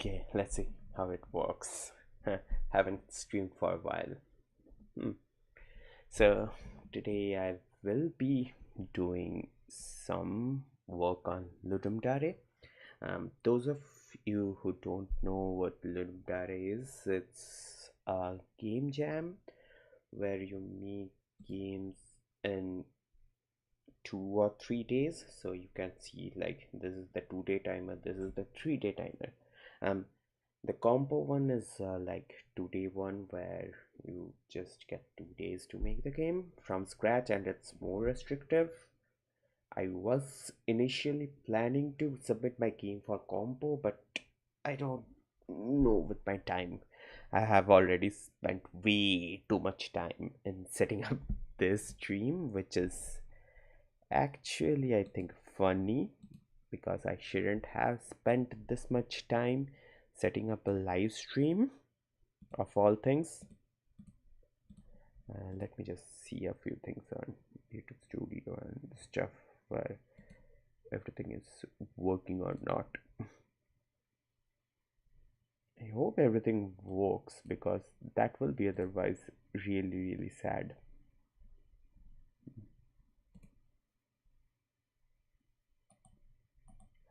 Okay, let's see how it works. Haven't streamed for a while. Hmm. So today I will be doing some work on Ludum Dare. Those of you who don't know what Ludum Dare is, it's a game jam where you make games in 2 or 3 days. So you can see like this is the 2 day timer, this is the 3 day timer. Um, the combo one is like 2 day one where you just get 2 days to make the game from scratch and it's more restrictive. I was initially planning to submit my game for combo, but I don't know with my time. I have already spent way too much time in setting up this stream, which is actually, I think, funny because I shouldn't have spent this much time setting up a live stream of all things. Let me just see a few things on YouTube Studio and stuff where everything is working or not. I hope everything works because that will be otherwise really, really sad.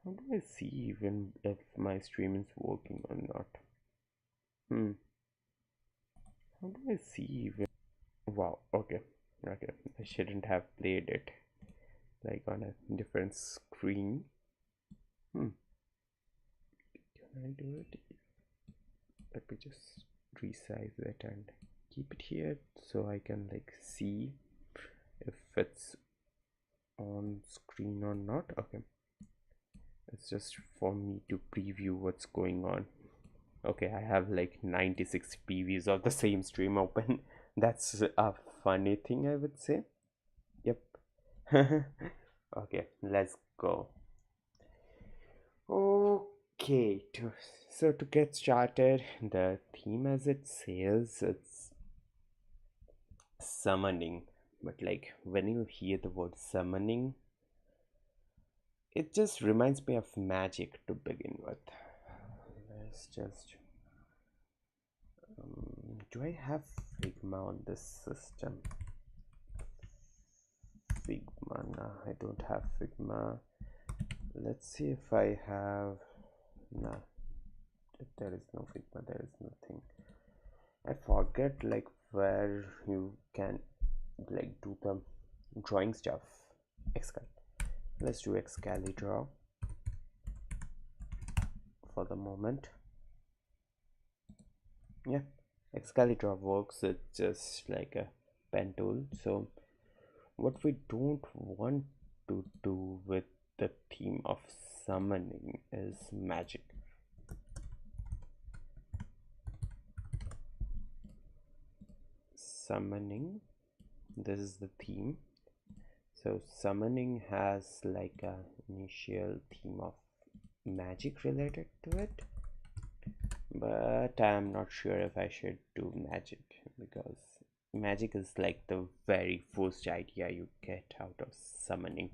How do I see even if my stream is working or not? Hmm. How do I see even? Wow, okay. Okay. I shouldn't have played it like on a different screen. Hmm. Can I do it? Let me just resize it and keep it here so I can like see if it's on screen or not. Okay. It's just for me to preview what's going on. Okay, I have like 96 previews of the same stream open. That's a funny thing, I would say. Yep. Okay, let's go. Okay, so to get started, the theme as it says, it's summoning. But like when you hear the word summoning, it just reminds me of magic to begin with. Let's just do I have Figma on this system? Figma, no, I don't have Figma. Let's see if I have. No, there is no Figma, there is nothing. I forget like where you can like do the drawing stuff. Excal. Let's do Excalidraw for the moment. Yeah, Excalidraw works. It's just like a pen tool. So what we don't want to do with the theme of summoning is magic. Summoning, this is the theme. So summoning has like a initial theme of magic related to it, but I'm not sure if I should do magic because magic is like the very first idea you get out of summoning.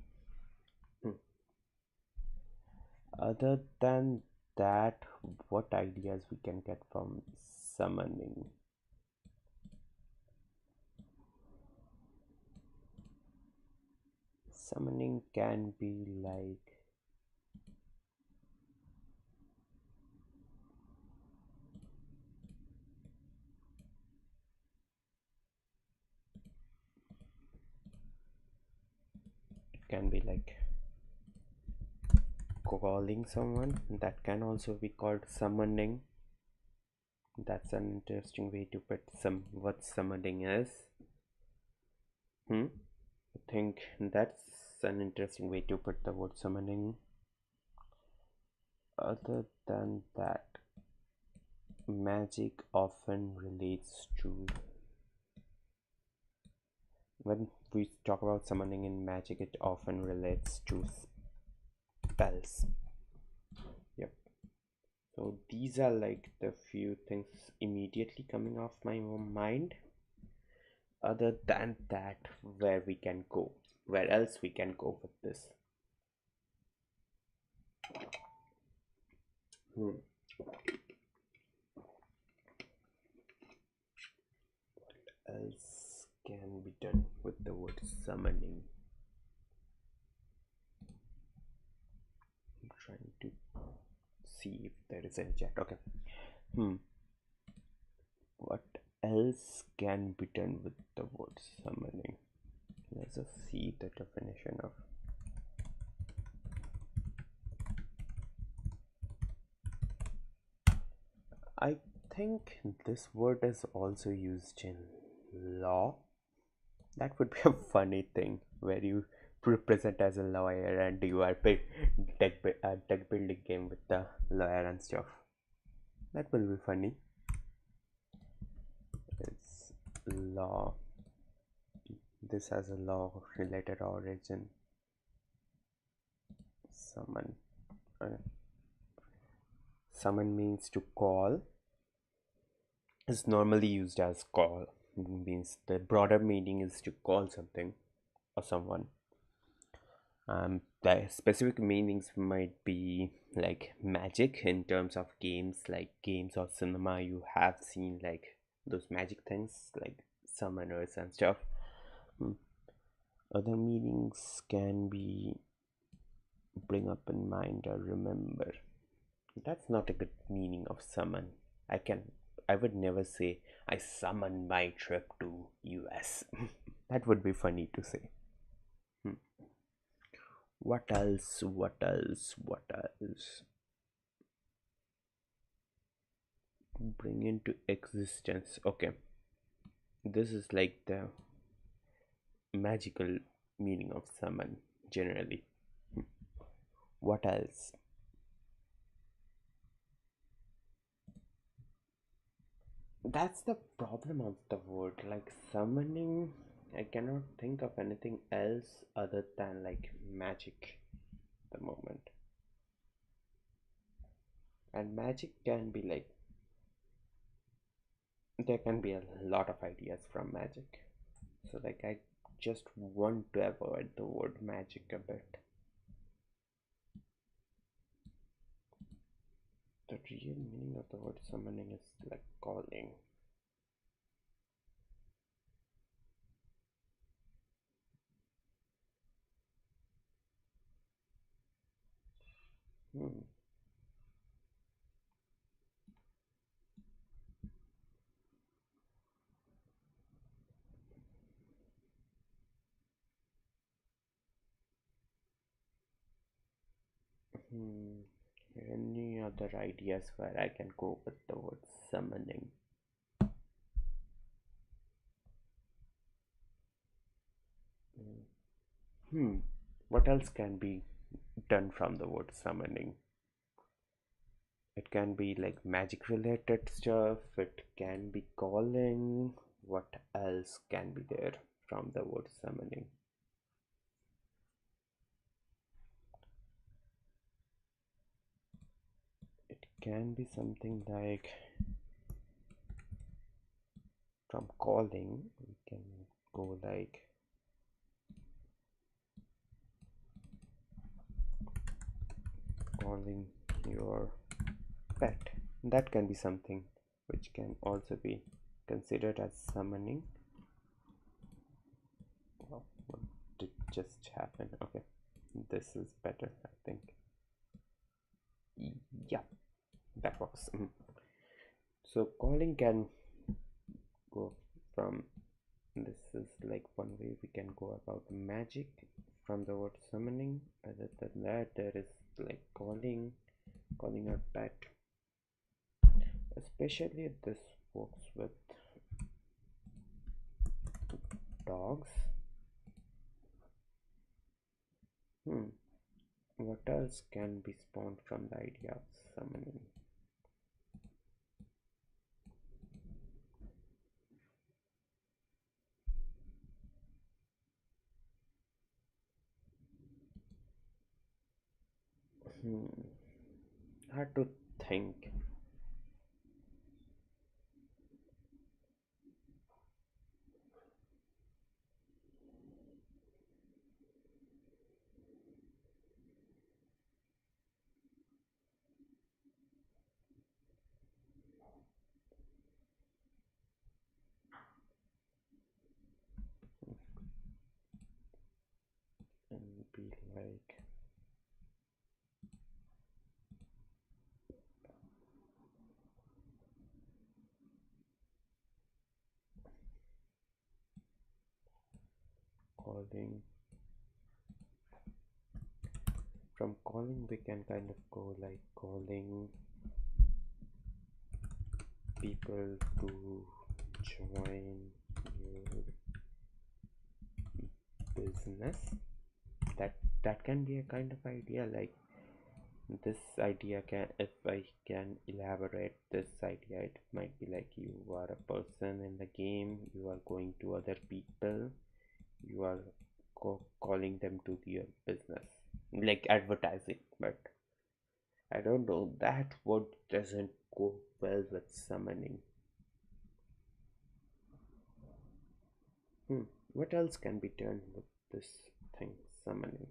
Other than that, what ideas we can get from summoning? Summoning can be like calling someone. That can also be called summoning. That's an interesting way to put some what summoning is. I think that's an interesting way to put the word summoning. Other than that, magic often relates to when we talk about summoning in magic, it often relates to spells. Yep. So these are like the few things immediately coming off my mind. Other than that, where else we can go with this? Else can be done with the word summoning? I'm trying to see if there is any chat. Okay. Hmm. What else can be done with the word summoning? Let's just see the definition of. I think this word is also used in law. That would be a funny thing where you present as a lawyer and you are deck building game with the lawyer and stuff. That will be funny. It's law. This has a law related origin. Summon. Summon means to call. Is normally used as call. Means the broader meaning is to call something or someone. The specific meanings might be like magic in terms of games, like games or cinema. You have seen like those magic things like summoners and stuff. Other meanings can be bring up in mind or remember. That's not a good meaning of summon. I would never say I summoned my trip to US. That would be funny to say. What else? What else? What else? Bring into existence. Okay. This is like the magical meaning of summon generally. What else? That's the problem of the word. Like summoning, I cannot think of anything else other than like magic at the moment. And magic can be like, there can be a lot of ideas from magic. So like I just want to avoid the word magic a bit. The real meaning of the word summoning is like calling. Hmm. Hmm. Any other ideas where I can go with the word summoning? Hmm. What else can be done from the word summoning? It can be like magic related stuff, it can be calling. What else can be there from the word summoning? It can be something like from calling, we can go like calling your pet. That can be something which can also be considered as summoning. Wow, what did just happen? Okay, this is better, I think. Yeah, that works. So calling can go from, this is like one way we can go about magic from the word summoning. Other than that, there is like calling a pet, especially this works with dogs. What else can be spawned from the idea of summoning? Hard to think. calling. From calling we can kind of go like calling people to join your business. That can be a kind of idea. Like this idea can, if I can elaborate this idea, it might be like you are a person in the game, you are going to other people, you are calling them to your business, like advertising. But I don't know, that word doesn't go well with summoning. What else can be done with this thing, summoning?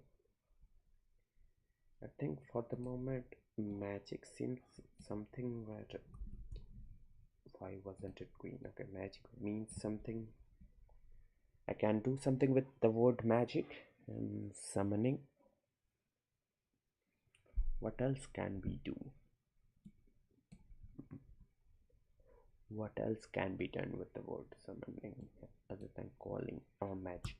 I think for the moment magic seems something where, why wasn't it green? Okay, magic means something. I can do something with the word magic and summoning. What else can we do? What else can be done with the word summoning other than calling or magic?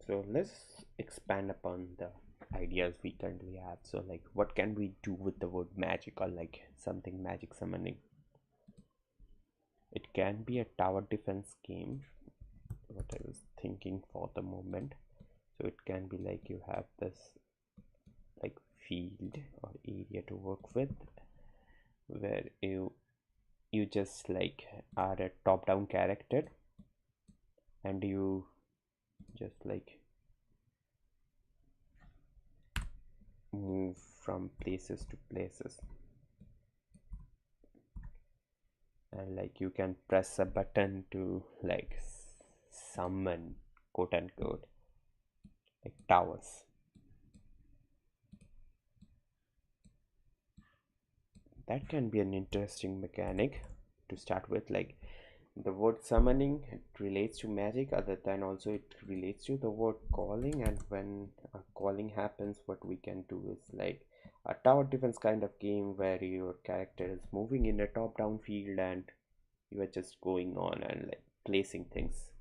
So let's expand upon the ideas we currently have. So like what can we do with the word magic, or like something magic summoning? It can be a tower defense game, what I was thinking for the moment. So it can be like you have this like field or area to work with, where you just like are a top-down character and you just like move from places to places, and like you can press a button to like summon, quote unquote, like towers. That can be an interesting mechanic to start with. Like the word summoning, it relates to magic, other than also it relates to the word calling. And when a calling happens, what we can do is like a tower defense kind of game where your character is moving in a top down field and you are just going on and like placing things.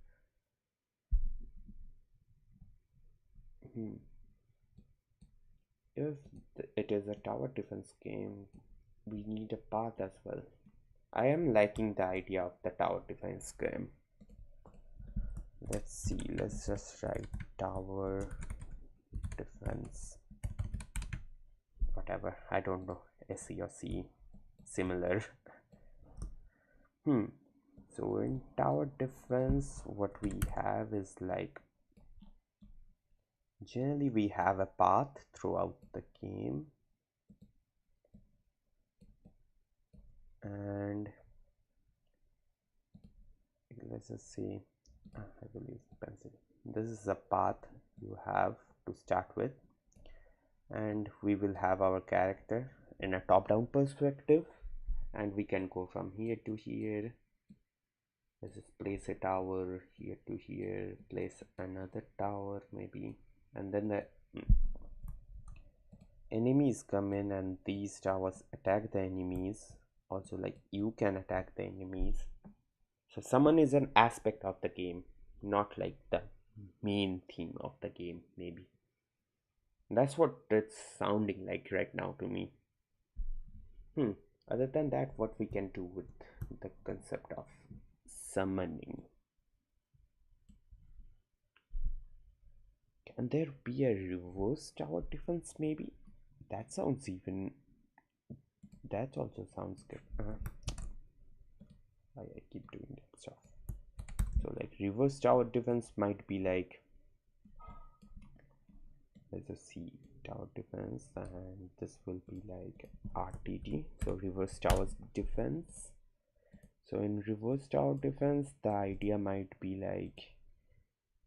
Hmm. If it is a tower defense game, we need a path as well. I am liking the idea of the tower defense game. Let's see, let's just write tower defense, whatever, I don't know, SE or C, similar. So in tower defense, what we have is like, generally we have a path throughout the game, and let's just see, I will use pencil. This is a path you have to start with, and we will have our character in a top-down perspective, and we can go from here to here. Let's just place a tower here to here, place another tower maybe, and then the enemies come in and these towers attack the enemies. Also, like you can attack the enemies. So summon is an aspect of the game, not like the main theme of the game. Maybe that's what it's sounding like right now to me. Other than that, what we can do with the concept of summoning? Can there be a reverse tower defense maybe? That sounds even, that also sounds good. I keep doing that stuff. So like reverse tower defense might be like, let's just see, tower defense, and this will be like RTD, so reverse tower defense. So in reverse tower defense, the idea might be like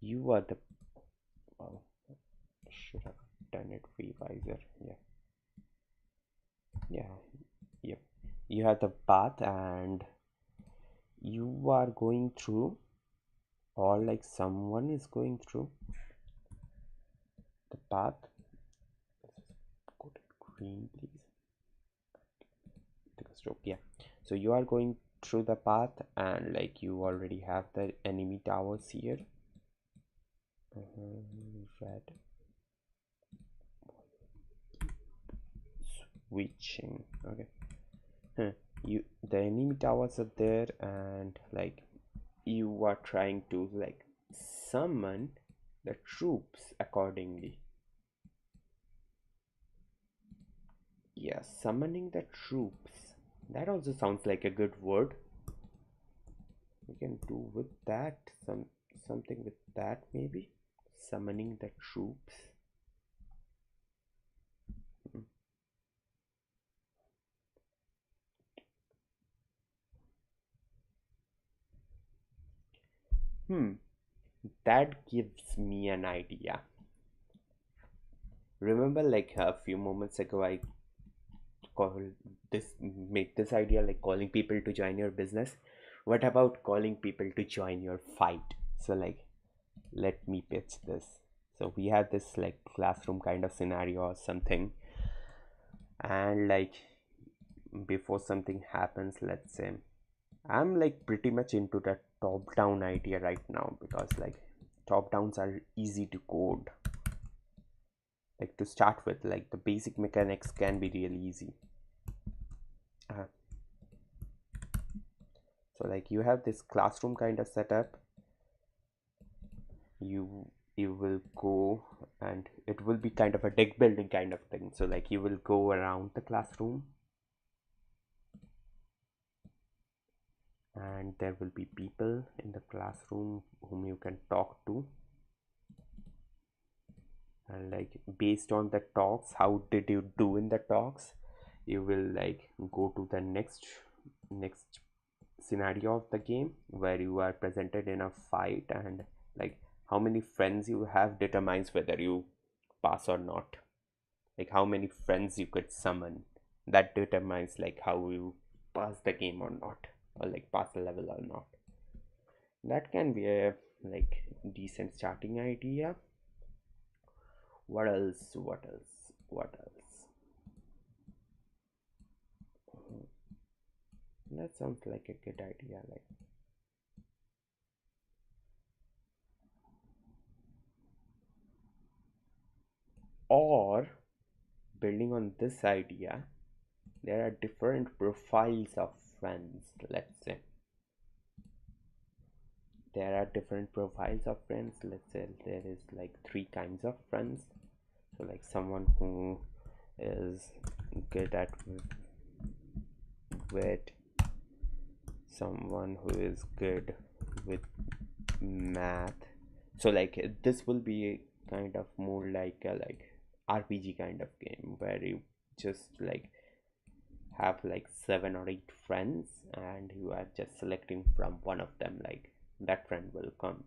you are the, oh, should have done it way wiser. Yep, you have the path and you are going through, or like someone is going through the path. green, please. Take a stroke. Yeah. So you are going through the path, and like you already have the enemy towers here. Red. Switching. Okay. The enemy towers are there, and like you are trying to like summon the troops accordingly. Yeah, summoning the troops. That also sounds like a good word. We can do with that something with that maybe. Summoning the troops. Hmm. That gives me an idea. Remember, like a few moments ago, I call this make this idea like calling people to join your business. What about calling people to join your fight? So like, let me pitch this. So we have this like classroom kind of scenario or something, and like before something happens, let's say I'm like pretty much into that top down idea right now, because like top downs are easy to code. Like to start with, like the basic mechanics can be really easy. uh, so like you have this classroom kind of setup. You will go, and it will be kind of a deck building kind of thing. So like you will go around the classroom, and there will be people in the classroom whom you can talk to, and like based on the talks, how did you do in the talks, you will like go to the next scenario of the game, where you are presented in a fight, and like how many friends you have determines whether you pass or not. Like how many friends you could summon, that determines like how you pass the game or not, or like pass the level or not. That can be a like decent starting idea. What else? What else? That sounds like a good idea. Like, or building on this idea, there are different profiles of friends. Let's say there are different profiles of friends. Let's say there is like three kinds of friends. So like someone who is good at wit, someone who is good with math. So like this will be kind of more like a like RPG kind of game, where you just like have like 7 or 8 friends, and you are just selecting from one of them. Like that friend will come,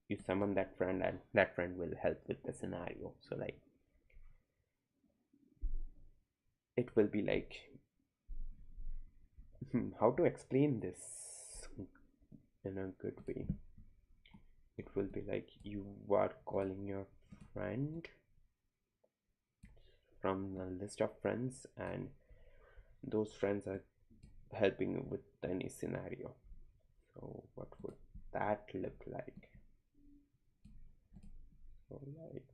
you summon that friend, and that friend will help with the scenario. So like it will be like, how to explain this in a good way. It will be like you are calling your friend from a list of friends, and those friends are helping you with any scenario. So what would that look like? So like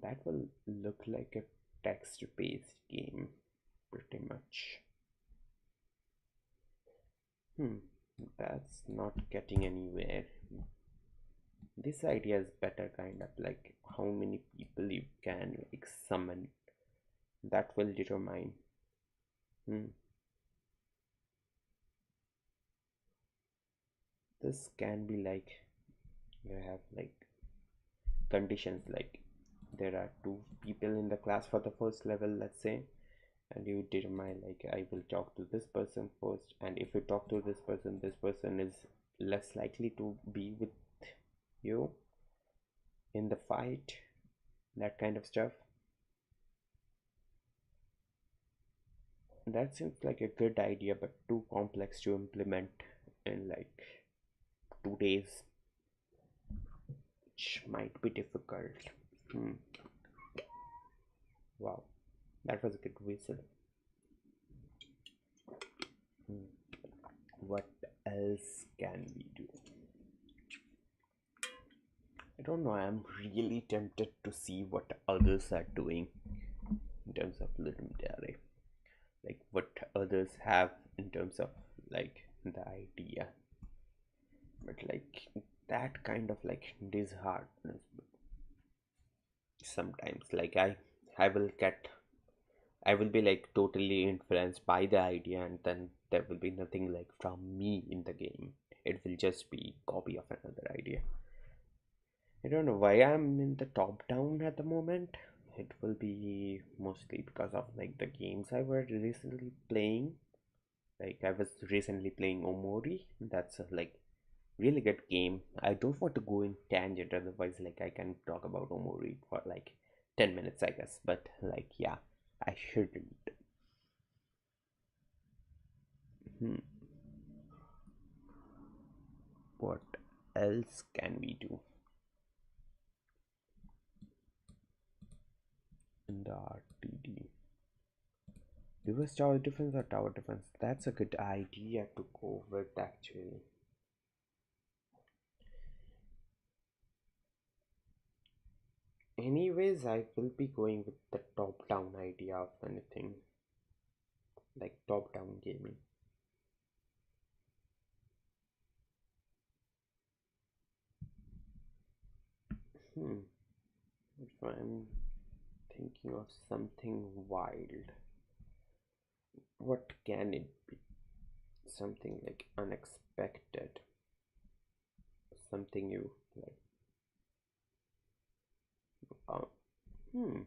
that will look like a text-based game, pretty much. Hmm, that's not getting anywhere. This idea is better, kind of like how many people you can like summon. That will determine. Hmm. This can be like you have like conditions, like there are 2 people in the class for the first level, let's say, and you determine like I will talk to this person first, and if you talk to this person is less likely to be with you in the fight, that kind of stuff. That seems like a good idea, but too complex to implement in like 2 days, which might be difficult. Hmm. Wow, that was a good whistle. Hmm. What else can we do? I don't know. I'm really tempted to see what others are doing in terms of Ludum Dare. Like what others have in terms of like the idea. But like that kind of like disheartens sometimes. Like I will get I will be like totally influenced by the idea, and then there will be nothing like from me in the game. It will just be copy of another idea. I don't know why I'm in the top down at the moment. It will be mostly because of like the games I was recently playing. Like I was recently playing Omori. That's a like really good game. I don't want to go in tangent, otherwise like I can talk about Omori for like 10 minutes I guess. But like yeah, I shouldn't. Hmm. What else can we do in the RTD? Reverse tower defense or tower defense? That's a good idea to go with actually. Anyways, I will be going with the top down idea of anything like top down gaming. Hmm. If I'm thinking of something wild, what can it be? Something like unexpected, something you like. Uh, hmm.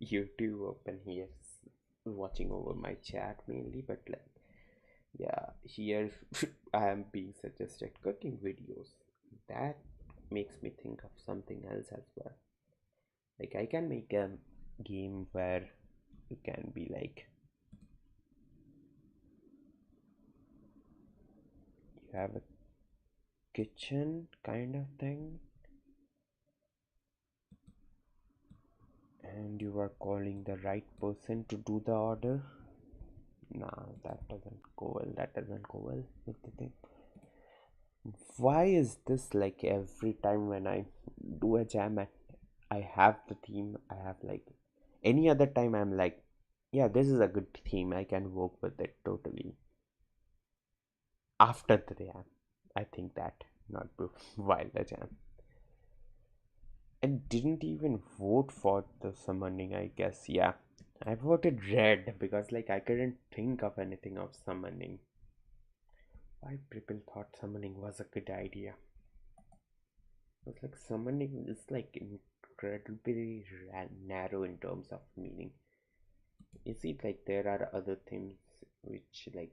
YouTube open here, watching over my chat mainly, but like, yeah, here I am being suggested cooking videos. That makes me think of something else as well. Like, I can make a game where you can be like, you have a kitchen kind of thing, and you are calling the right person to do the order. Nah, that doesn't go well. That doesn't go well with the thing. Why is this like every time when I do a jam and I have the theme, I have like any other time I'm like, yeah, this is a good theme, I can work with it totally. After the jam, I think that, not while the jam. And didn't even vote for the summoning, I guess. Yeah, I voted red because like I couldn't think of anything of summoning. Why people thought summoning was a good idea? It's like summoning is like incredibly narrow in terms of meaning. You see, like there are other things which like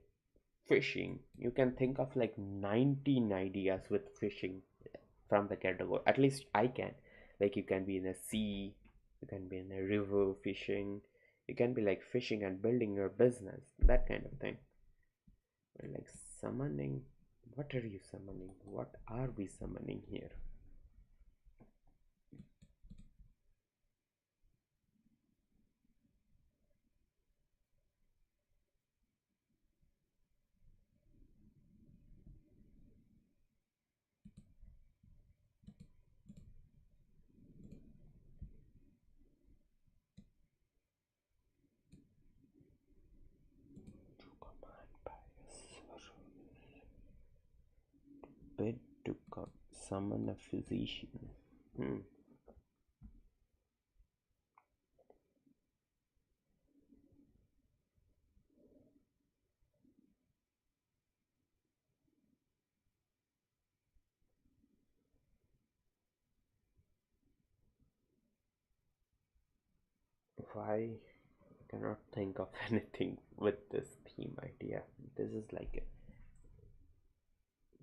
fishing. You can think of like 19 ideas with fishing from the category. At least I can. Like you can be in a sea, you can be in a river fishing, you can be like fishing and building your business, that kind of thing. But like summoning, what are you summoning? What are we summoning here? Command bias. Bid to summon a physician. Hmm. Why I cannot think of anything with this theme idea. This is like a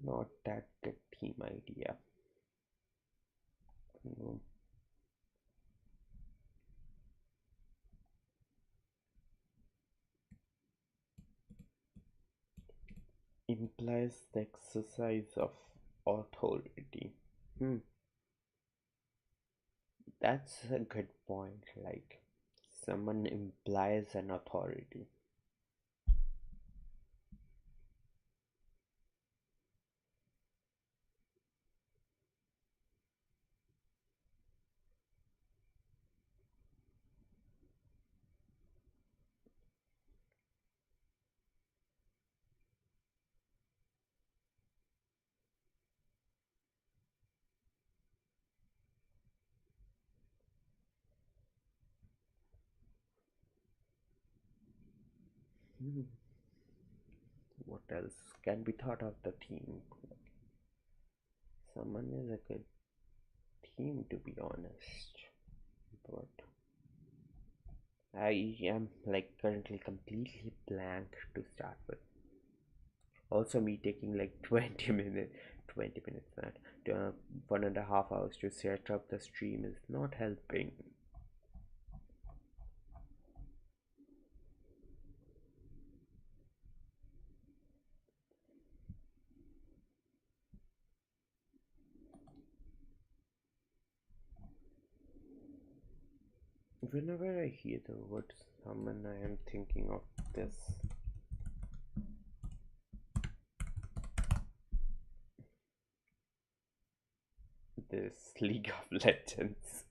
not that good theme idea. No. Implies the exercise of authority. Hmm. That's a good point. Like, someone implies an authority. Hmm. What else can be thought of the theme? Someone is a good theme, to be honest. But I am like currently completely blank to start with. Also, me taking like 20 minutes, not 1.5 hours to set up the stream is not helping. Whenever I hear the word summon, I am thinking of this League of Legends.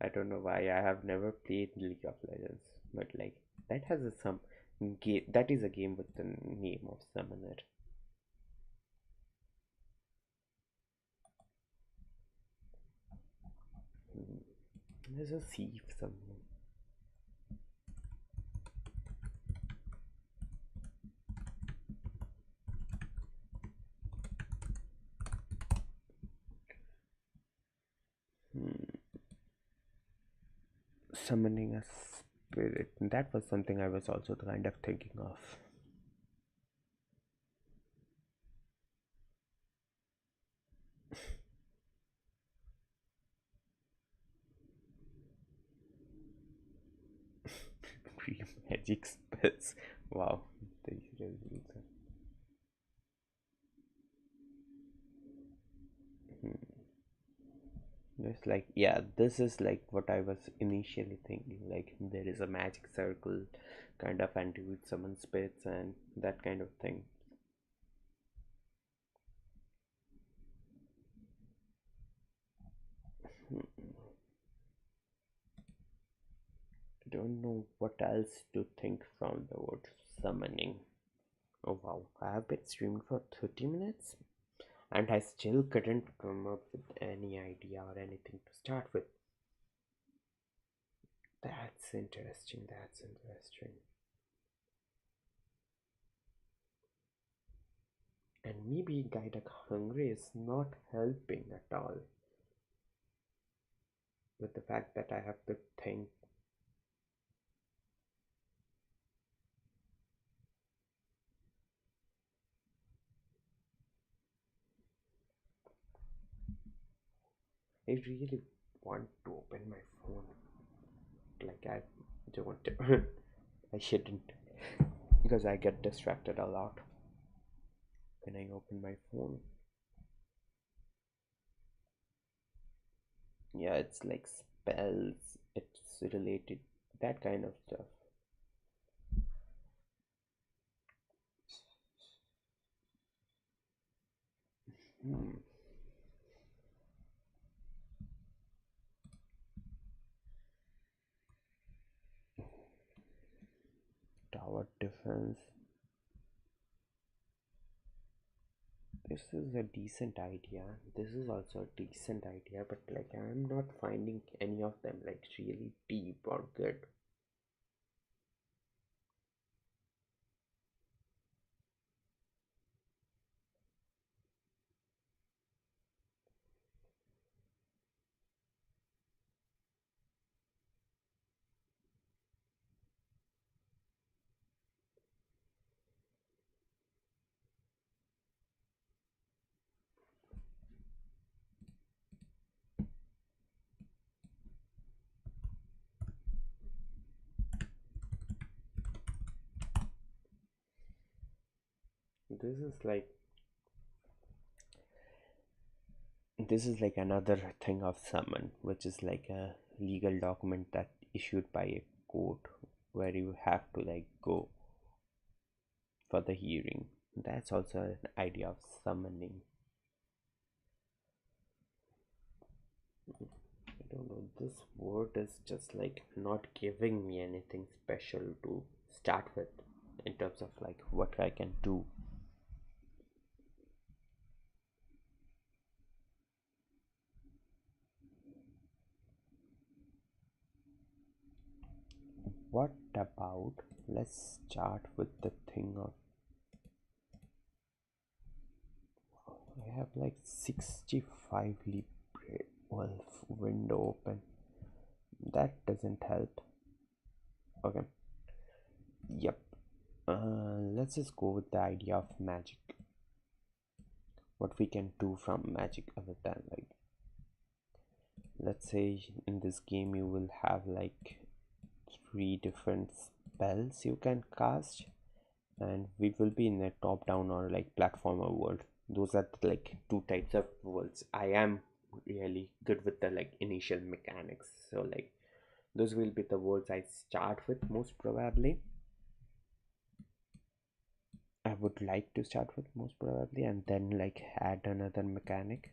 I don't know why I have never played League of Legends, but like that has a some game that is a game with the name of Summoner. Hmm. There's a thief somewhere. Hmm. Summoning a spirit. That was something I was also kind of thinking of. Free magic spells. Wow. They really use that. Hmm. Just like, yeah, this is like what I was initially thinking. Like, there is a magic circle kind of, and you would summon spirits and that kind of thing. Hmm. Don't know what else to think from the word summoning. Oh wow, I have been streaming for 30 minutes and I still couldn't come up with any idea or anything to start with. That's interesting, that's interesting. And me being kinda hungry is not helping at all with the fact that I have to think. I really want to open my phone. Like, I don't. I shouldn't. Because I get distracted a lot when I open my phone. Yeah, it's like spells, it's related, that kind of stuff. Hmm. Tower defense. This is a decent idea. This is also a decent idea, but like I'm not finding any of them like really deep or good. This is like this is like another thing of summon, which is like a legal document that issued by a court where you have to like go for the hearing. That's also an idea of summoning. I don't know, this word is just like not giving me anything special to start with in terms of like what I can do. What about, let's start with the thing of, I have like 65 Libre Wolf window open. That doesn't help. Okay. Yep. Let's just go with the idea of magic. What we can do from magic other than like, let's say in this game you will have like three different spells you can cast, and we will be in a top down or like platformer world. Those are like two types of worlds. I am really good with the like initial mechanics, so like those will be the worlds I start with most probably. I would like to start with most probably, and then like add another mechanic.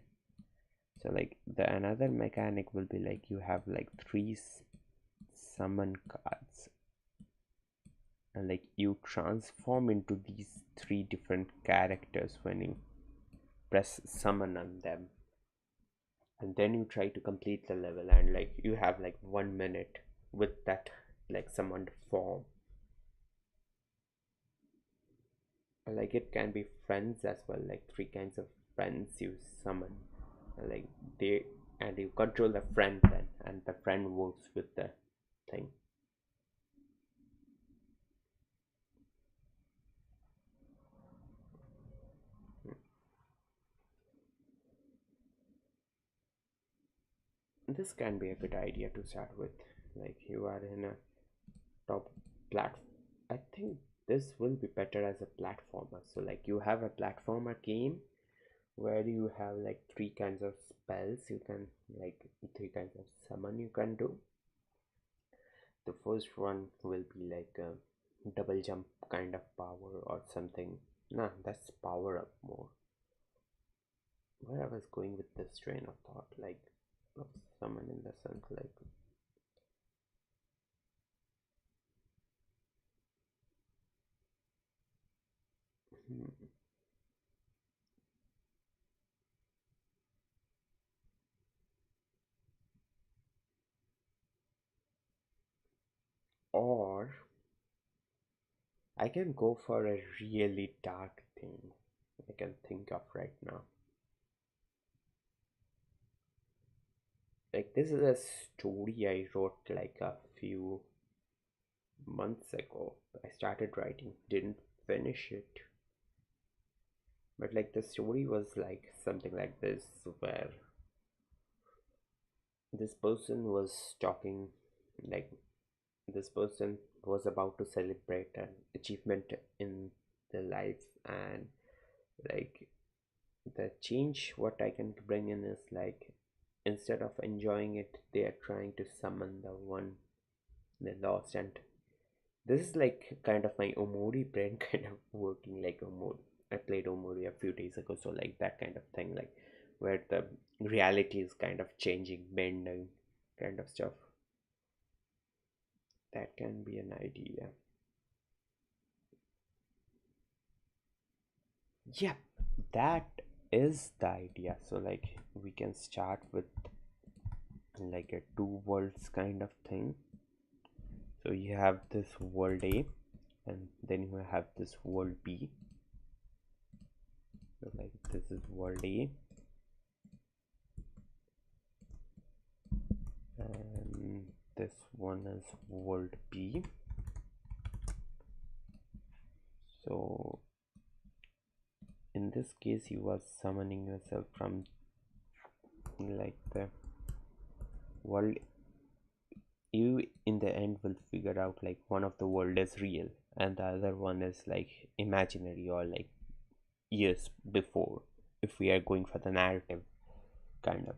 So like the another mechanic will be like you have like three summon cards, and like you transform into these three different characters when you press summon on them, and then you try to complete the level, and like you have like 1 minute with that like summoned form. Like it can be friends as well, like three kinds of friends you summon, like they, and you control the friend then, and the friend works with the thing. This can be a good idea to start with. Like you are in a top plat, I think this will be better as a platformer. So like you have a platformer game where you have like three kinds of spells you can, like three kinds of summon you can do. The first one will be like a double jump kind of power or something. Nah, that's power up more. Where I was going with this train of thought, like of summon in the sense like, hmm, or I can go for a really dark thing I can think of right now. Like this is a story I wrote like a few months ago. I started writing, didn't finish it. But like the story was like something like this, where this person was talking, like this person was about to celebrate an achievement in their life, and like the change what I can bring in is like instead of enjoying it, they are trying to summon the one they lost. And this is like kind of my Omori brain kind of working like Omori. I played Omori a few days ago, so like that kind of thing, like where the reality is kind of changing, bending, kind of stuff. That can be an idea. Yep, that is the idea. So like we can start with like a two worlds kind of thing. So you have this world A, and then you have this world B. So like this is world A, and this one is world B. So in this case you are summoning yourself from like the world. You in the end will figure out like one of the world is real and the other one is like imaginary or like years before, if we are going for the narrative kind of.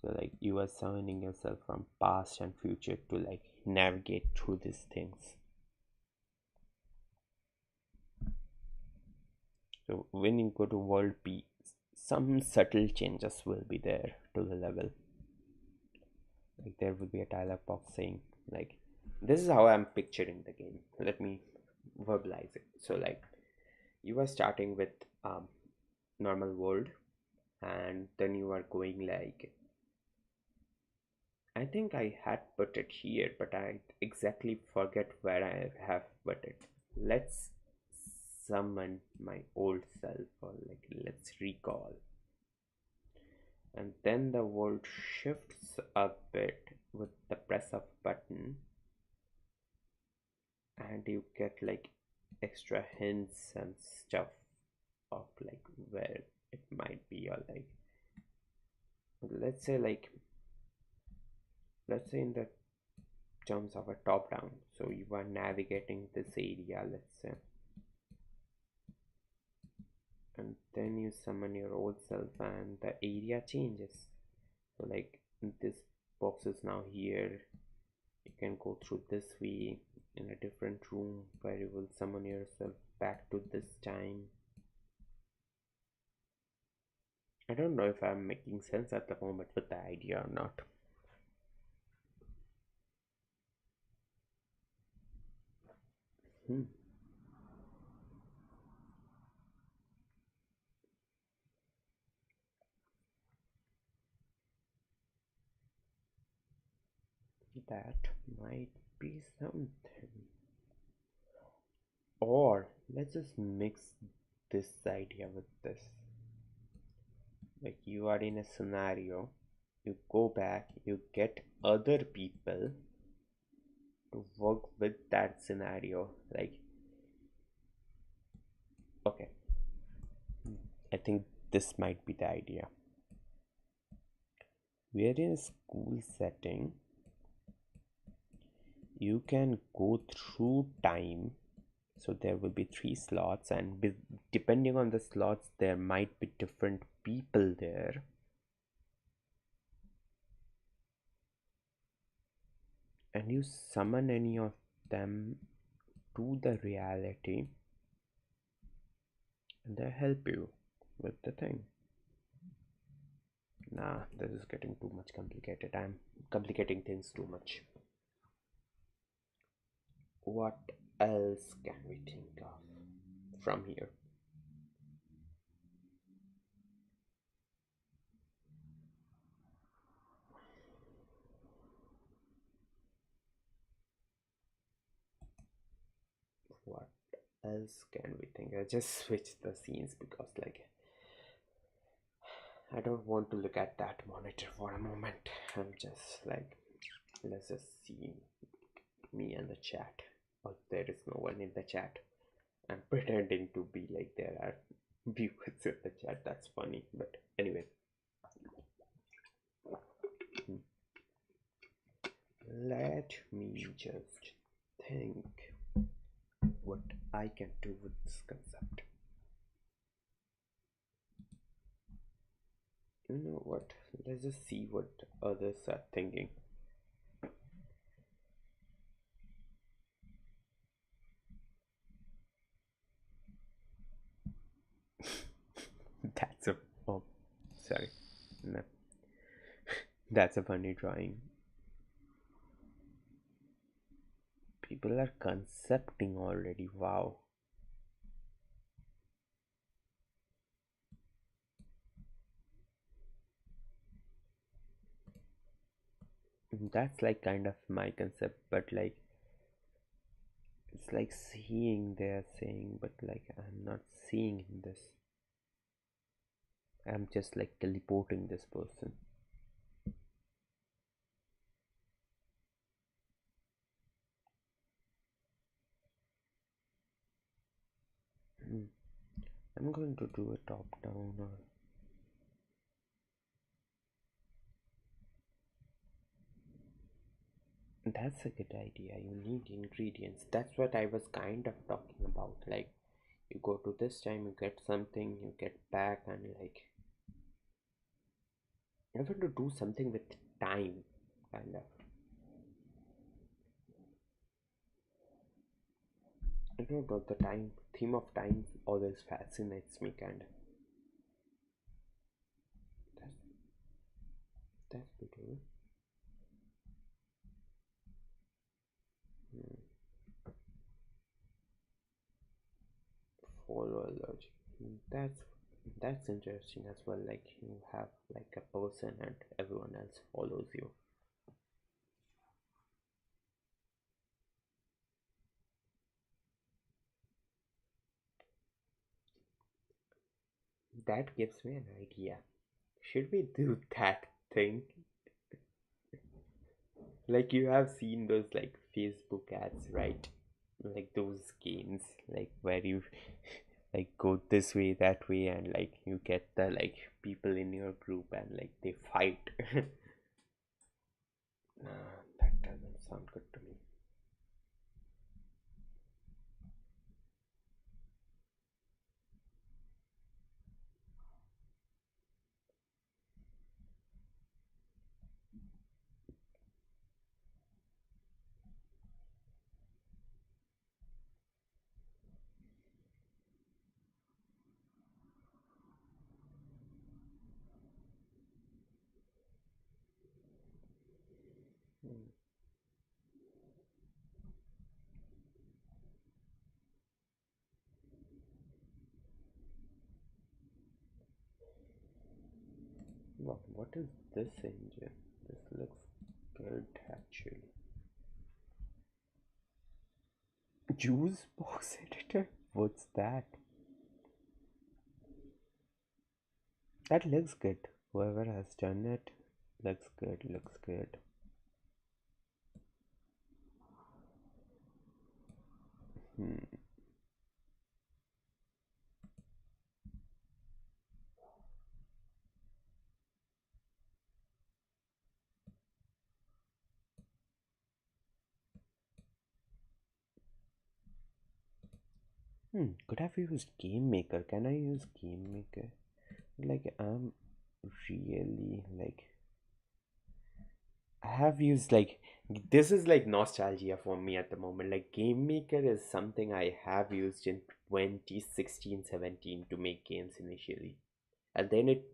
So like you are summoning yourself from past and future to like navigate through these things. So when you go to world P, some subtle changes will be there to the level. Like there will be a dialog box saying like, this is how I'm picturing the game. Let me verbalize it. So like you are starting with normal world, and then you are going like, I think I had put it here, but I exactly forget where I have put it. Let's summon my old self, or like let's recall. And then the world shifts a bit with the press of button, and you get like extra hints and stuff of like where it might be, or like let's say like let's say in the terms of a top down, so you are navigating this area, let's say, and then you summon your old self and the area changes. So like this box is now here, you can go through this way in a different room where you will summon yourself back to this time. I don't know if I'm making sense at the moment with the idea or not. Hmm. That might be something. Or let's just mix this idea with this. Like you are in a scenario, you go back, you get other people to work with that scenario. Like, okay, I think this might be the idea. We're in a school setting, you can go through time. So there will be 3 slots, and depending on the slots, there might be different people there. And you summon any of them to the reality, and they help you with the thing. Nah, this is getting too much complicated. I'm complicating things too much. What else can we think of from here? What else can we think? I just switched the scenes because like I don't want to look at that monitor for a moment. I'm just like, let's just see me and the chat. Oh, there is no one in the chat. I'm pretending to be like there are viewers in the chat. That's funny. But anyway, let me just think what I can do with this concept. You know what? Let's just see what others are thinking. That's a oh, sorry, no, that's a funny drawing. People are concepting already. Wow, that's like kind of my concept, but like it's like seeing they're saying, but like I'm not seeing this. I'm just like teleporting this person. Hmm. I'm going to do a top down or that's a good idea. You need ingredients. That's what I was kind of talking about. Like you go to this time, you get something, you get back, and like I want to do something with time, kind of. I don't know, the time theme of time always fascinates me, kind of. That's that's beautiful. Hmm. Follow a logic. That's interesting as well. Like you have like a person and everyone else follows you. That gives me an idea. Should we do that thing? Like you have seen those like Facebook ads, right? Like those games, like where you like go this way, that way, and like you get the like people in your group and like they fight. That doesn't sound good to me. Hmm. Wow, what is this engine? This looks good actually. Juice box editor? What's that? That looks good. Whoever has done it looks good, looks good. Hmm. Could have used Game Maker. Can I use Game Maker? Like, I'm really like. I have used like. This is like nostalgia for me at the moment. Like, Game Maker is something I have used in 2016 17 to make games initially. And then it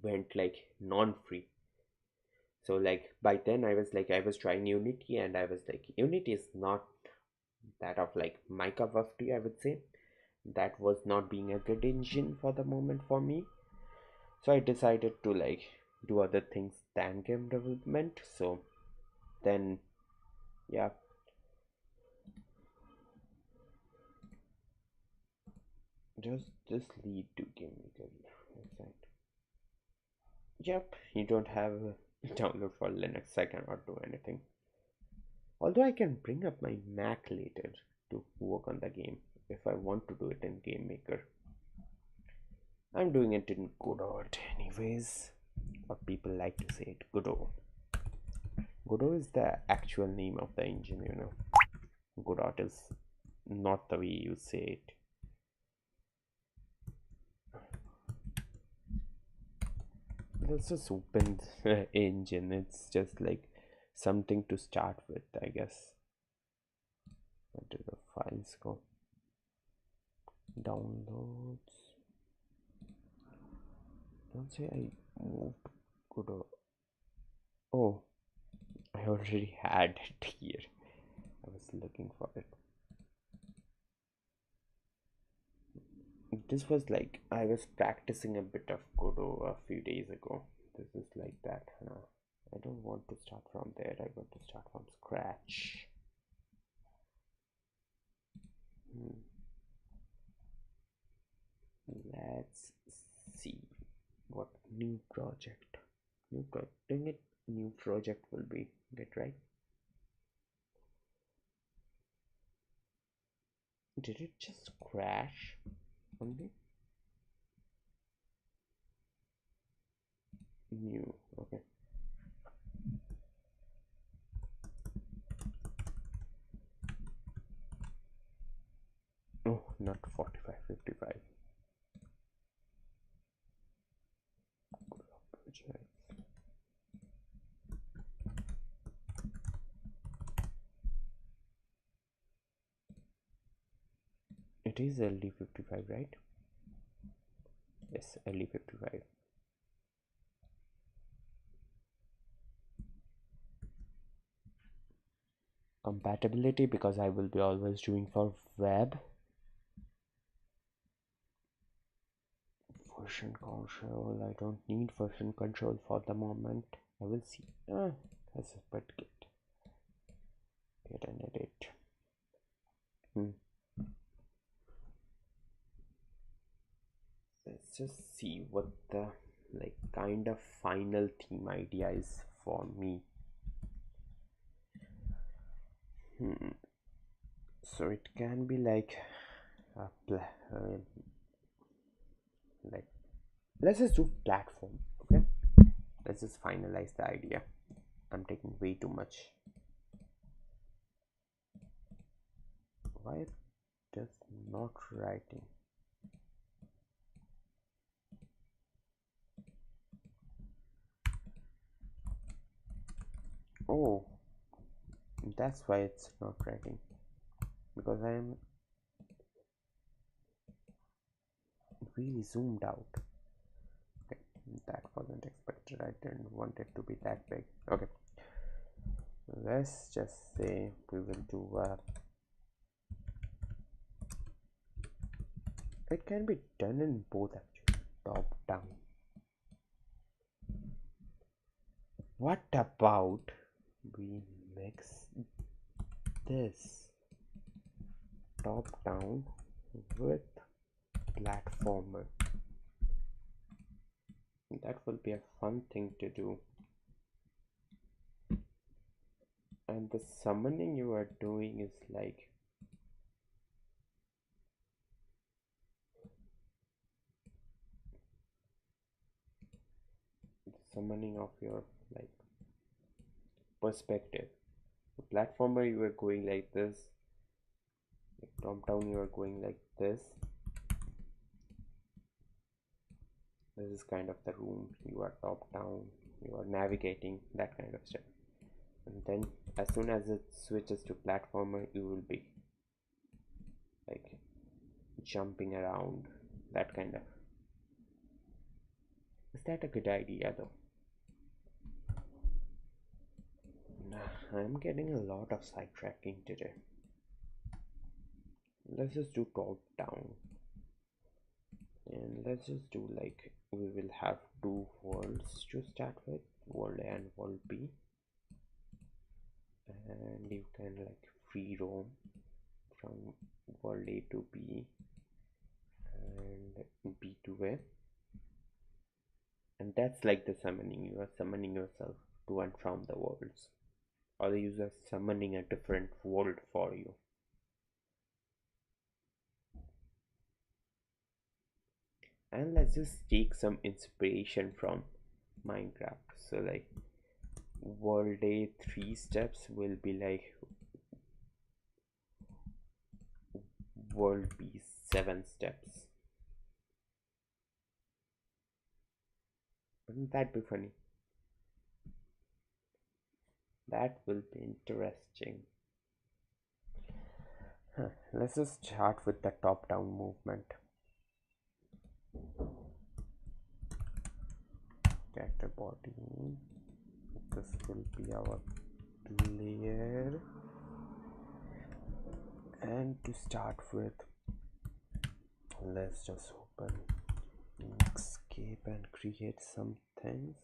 went like non free. So, like, by then I was trying Unity and I was like, Unity is not that of like my cup of tea, I would say. That was not being a good engine for the moment for me. So I decided to like do other things than game development. So then, yeah, just lead to game maker website. Yep, you don't have a download for Linux. I cannot do anything. Although I can bring up my Mac later to work on the game if I want to do it in Game Maker. I'm doing it in Godot anyways. What people like to say it, Godot. Godot is the actual name of the engine, you know. Godot is not the way you say it. Let's just open the engine. It's just like something to start with, I guess. Where do the files go? Downloads. Don't say I moved Godot. Oh, I already had it here. I was looking for it. This was like I was practicing a bit of Godot a few days ago. This is like that. I don't want to start from there. I want to start from scratch. Hmm. Let's see what new project. New project. Doing it. New project will be get right. Did it just crash on me? New. Okay. Oh, not 45, 55. Project. is LD55, right? Yes, LD55. Compatibility, because I will be always doing for web. Version control, I don't need version control for the moment. I will see. That's a bit get an edit. Let's just see what the like kind of final theme idea is for me. So it can be like like let's just do platform. Okay, let's just finalize the idea. I'm taking way too much. Why it does not writing? Oh, that's why it's not writing, because I am really zoomed out. Okay, that wasn't expected. I didn't want it to be that big. Okay, let's just say we will do it can be done in both actually, top down. What about we mix this top down with platformer? That will be a fun thing to do. And the summoning you are doing is like the summoning of your like perspective. The platformer you are going like this, like top down you are going like this. This is kind of the room, you are top down, you are navigating, that kind of stuff. And then as soon as it switches to platformer, you will be like jumping around, that kind of. Is that a good idea though? Nah, I'm getting a lot of sidetracking today. Let's just do top down, and let's just do like we will have two worlds to start with, world A and world B, and you can like free roam from world A to B and B to A, and that's like the summoning. You are summoning yourself to and from the worlds, or the user summoning a different world for you. And let's just take some inspiration from Minecraft. So like world A 3 steps will be like world B 7 steps. Wouldn't that be funny? That will be interesting. Let's just start with the top down movement. Character body. This will be our layer. And to start with, let's just open Inkscape and create some things.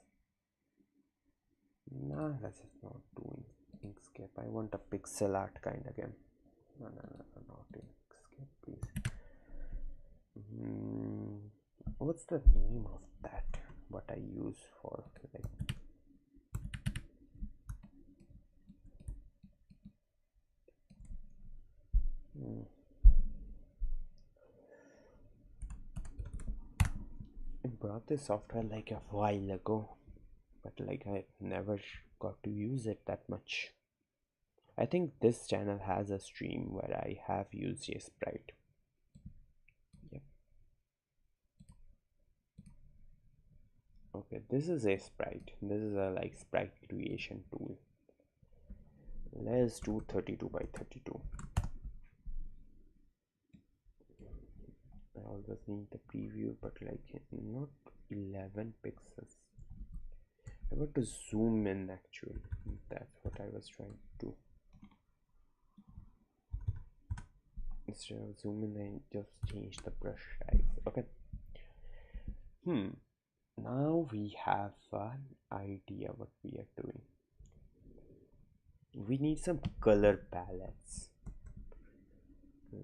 Nah, let's just not do Inkscape. I want a pixel art kind again. No, not Inkscape, please. What's the name of that? What I use for like I brought this software like a while ago, but like I never got to use it that much. I think this channel has a stream where I have used a sprite. Yep. Okay, this is a sprite. This is a like sprite creation tool. Let's do 32 by 32. always need the preview, but like not 11 pixels. I want to zoom in actually. That's what I was trying to do. Instead of zoom in, I just change the brush size. Okay. Now we have an idea what we are doing. We need some color palettes.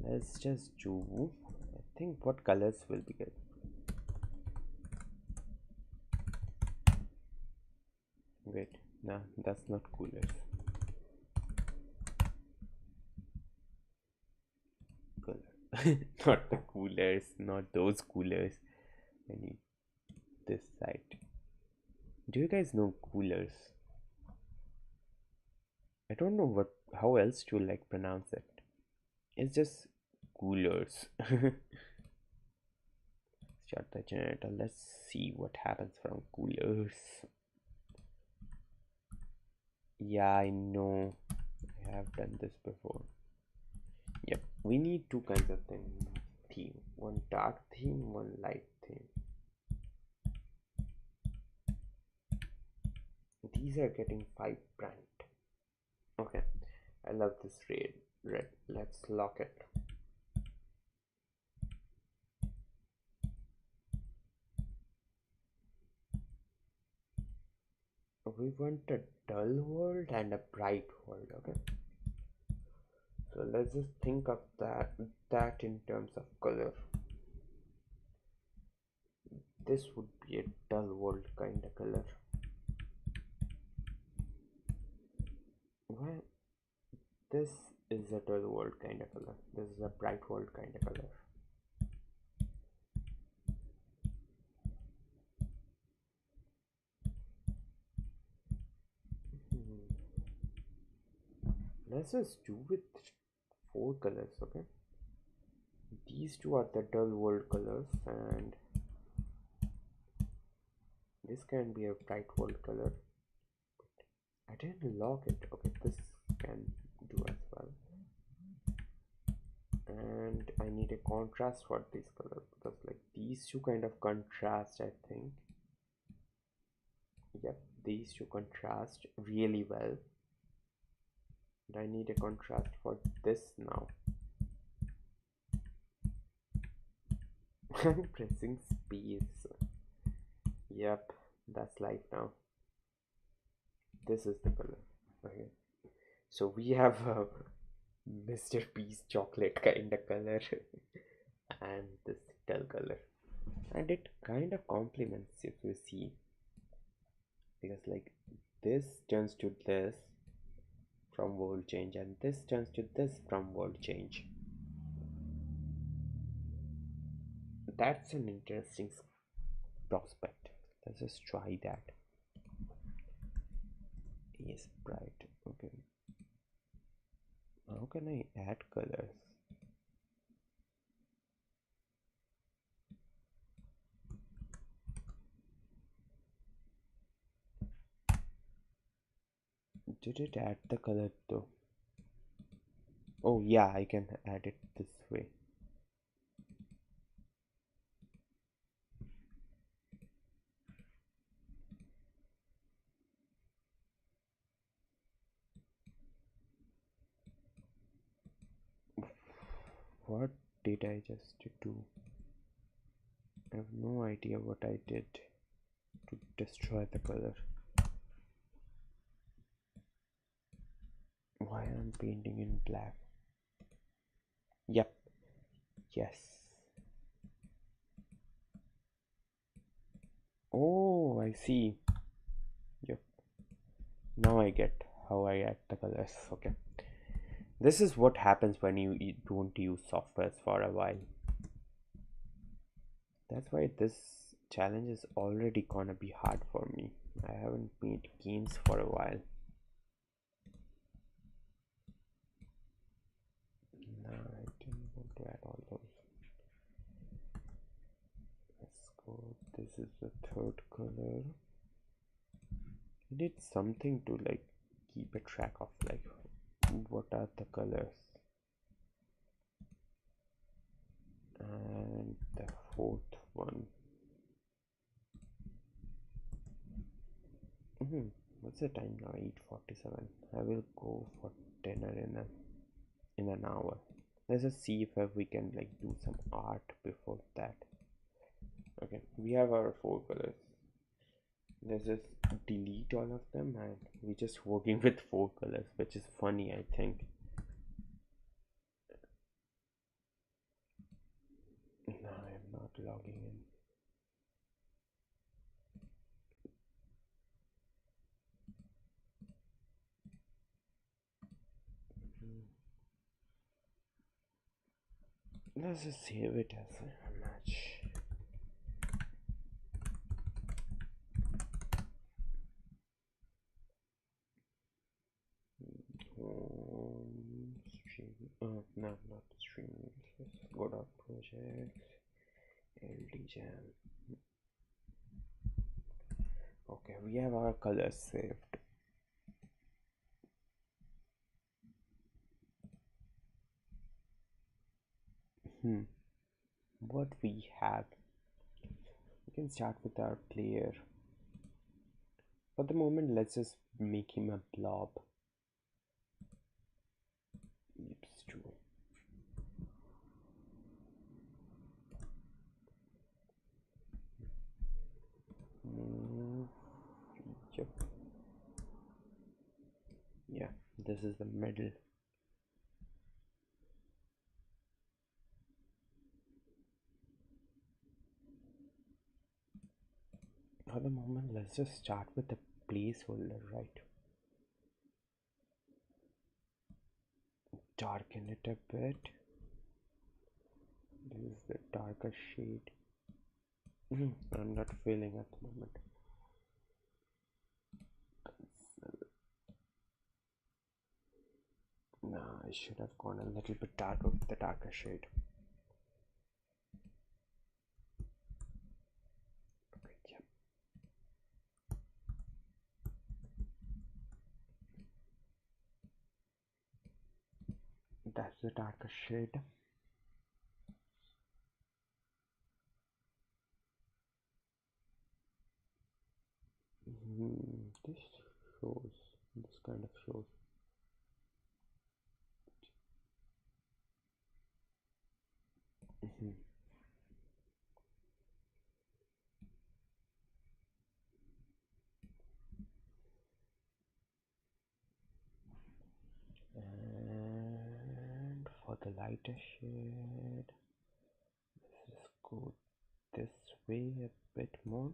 Let's just do, I think, what colors will be good. Wait, no, that's not coolers. Color. Not the coolers, not those coolers. I need this side. Do you guys know coolers? I don't know how else to like pronounce it. It's just coolers. Start the generator. Let's see what happens from coolers. Yeah, I know. I have done this before. Yep, we need two kinds of theme. One dark theme, one light theme. These are getting 5 brand. Okay, I love this red. Let's lock it. We want a dull world and a bright world. Okay, so let's just think of that in terms of color. This would be a dull world kind of color. Well, this is a dull world kind of color. This is a bright world kind of color. Let's just do with 4 colors. Okay, these two are the dull world colors, and this can be a bright world color. I didn't lock it. Okay, this can do as well. And I need a contrast for this color, because like these two kind of contrast, I think. Yep, these two contrast really well. And I need a contrast for this now. I'm pressing space. Yep, that's life now. This is the color. Okay, so we have a Mr. Peace chocolate kind of color and this dull color, and it kind of complements if you see, because like this turns to this from world change and this turns to this from world change. That's an interesting prospect. Let's just try that. Yes, bright. Okay, how can I add colors? Did it add the color though? Oh yeah, I can add it this way. What did I just do? I have no idea what I did to destroy the color. Why I'm painting in black? Yep. Yes. Oh, I see. Yep. Now I get how I add the colors. Okay. This is what happens when you don't use softwares for a while. That's why this challenge is already gonna be hard for me. I haven't made games for a while. No, I didn't want to add all those. Let's go. This is the third color. I did something to like keep a track of like what are the colors, and fourth one. What's the time now? 8:47. I will go for dinner in an hour. Let's just see if we can like do some art before that. Okay, we have our 4 colors. Let's just delete all of them and we're just working with 4 colors, which is funny, I think. No, I'm not logging in. Let's just save it as a match. Stream. No, not streaming. Let's go to projects. LD Jam. Okay, we have our colors saved. What we have, we can start with our player. For the moment, let's just make him a blob. It's true. Yep. Yeah, this is the middle. For the moment, let's just start with the placeholder, right? Darken it a bit. This is the darker shade. I'm not feeling at the moment. No, I should have gone a little bit darker with the darker shade. Okay, yeah. That's the darker shade. This shows, this kind of shows. And for the lighter shade, let's just go this way a bit more.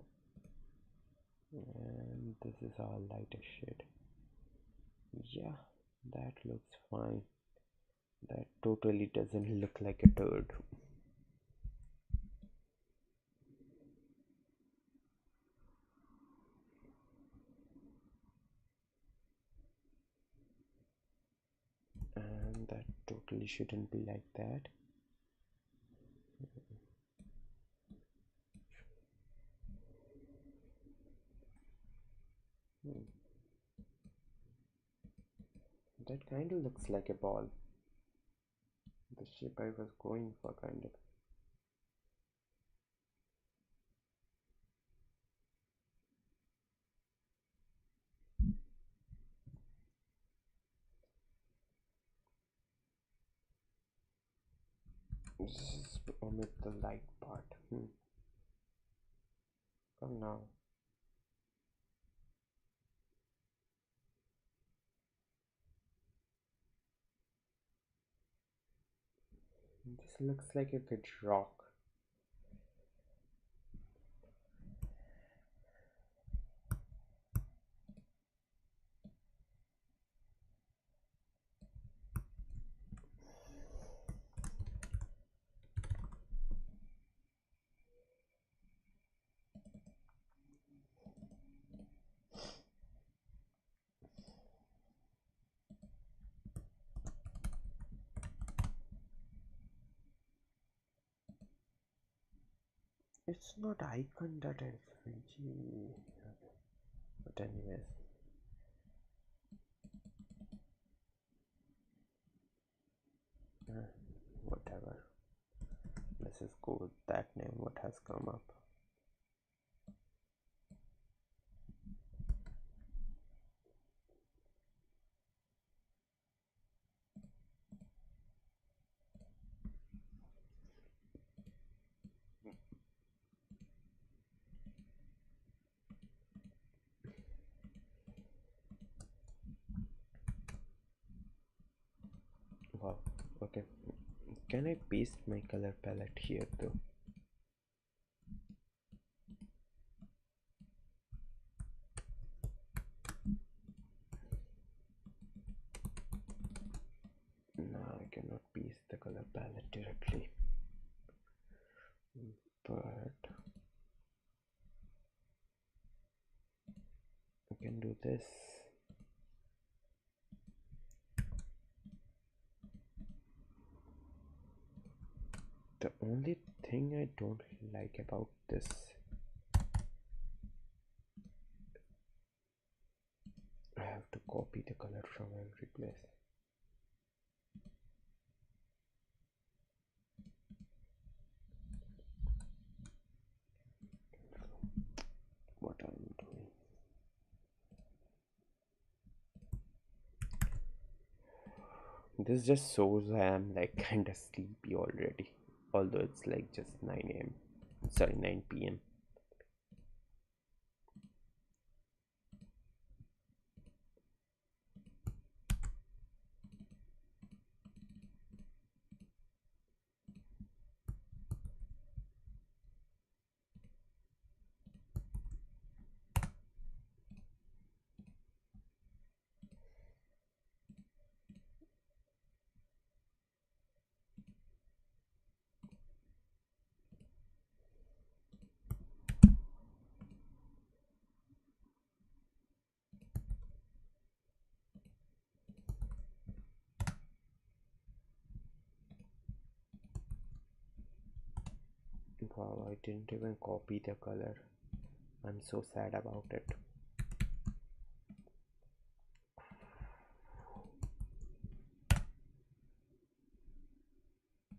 And this is our lighter shade. Yeah, that looks fine. That totally doesn't look like a turd. And that totally shouldn't be like that. That kind of looks like a ball. The shape I was going for, kind of. Just omit the light part. Come now. This looks like a good rock. It's not icon.fg. But anyways. Whatever. Let's just go with that name. What has come up? Wow, okay. Can I paste my color palette here though? No, I cannot paste the color palette directly. But I can do this. The only thing I don't like about this, I have to copy the color from every place. What I'm doing. This just shows I am like kinda sleepy already. Although it's like just 9 a.m. Sorry, 9 p.m. Wow, I didn't even copy the color. I'm so sad about it.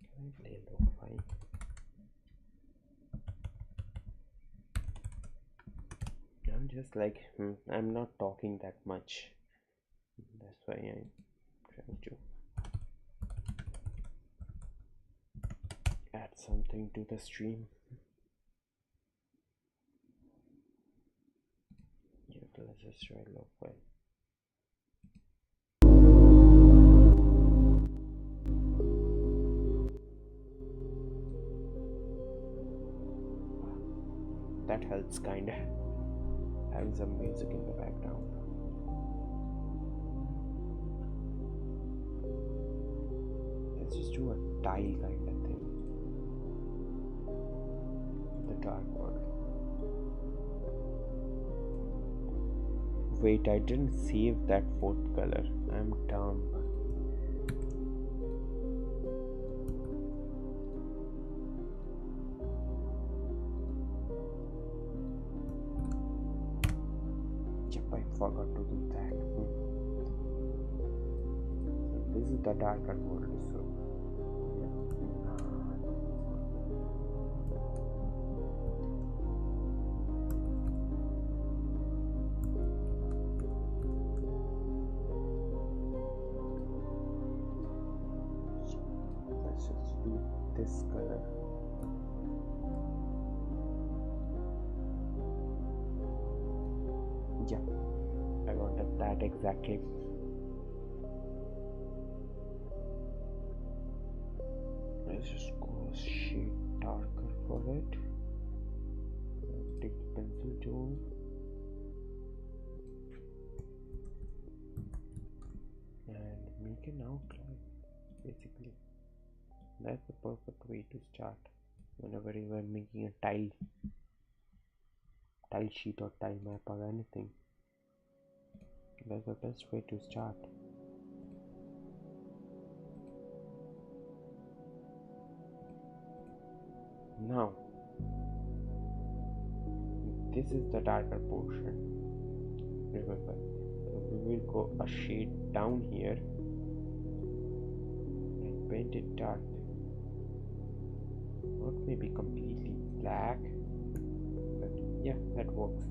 Can I play lo-fi? I'm just like, I'm not talking that much. That's why I'm trying to add something to the stream. Yeah, let's just try lo-fi. That helps kinda. Having some music in the background. Let's just do a tile kind of thing. The dark one. Wait, I didn't save that fourth color. I'm dumb. Yep, I forgot to do that. So this is the darker world, so let's just do this color. Yeah, I wanted that exactly. Let's just go a shade darker for it. Take pencil tool. And make an outline, basically. That's the perfect way to start whenever you are making a tile sheet or tile map or anything. That's the best way to start. Now, this is the darker portion. Remember, we will go a shade down here and paint it dark. Not maybe completely black, but yeah, that works.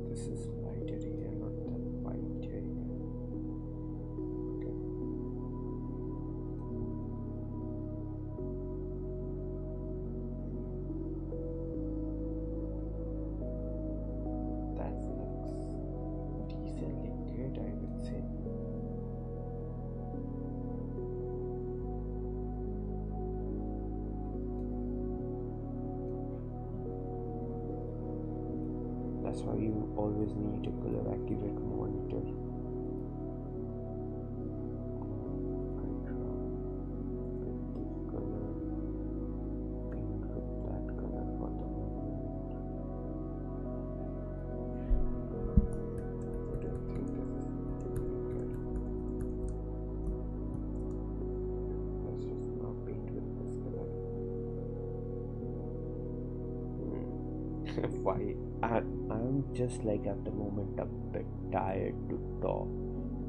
This is light area, not the white area. Okay. That looks decently good, I would say. That's why you always need a color accurate monitor. I draw with this color, paint with that color for the moment. I don't think this is really good. Let's just now paint with this color. Why? I'm just like at the moment a bit tired to talk.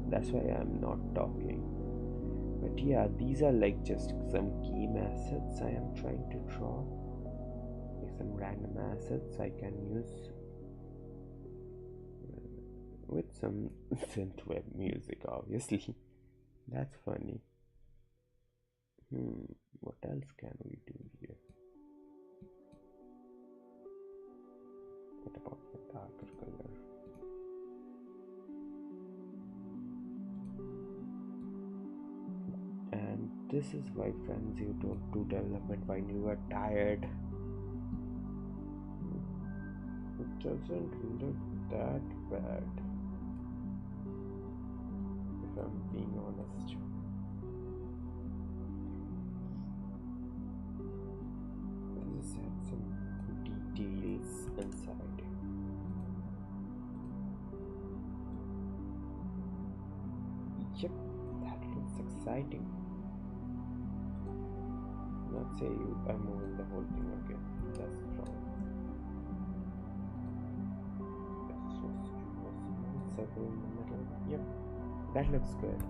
That's why I'm not talking. But yeah, these are like just some game assets I am trying to draw. Like some random assets I can use with some synthwave music, obviously. That's funny. What else can we do here? What about the darker color? And this is why, friends, you don't do development when you are tired. It doesn't look that bad, if I'm being honest. This has some details inside. Yep, that looks exciting. Not say I'm moving the whole thing again. That's wrong. Let's just do a small circle in the middle. Yep, that looks good.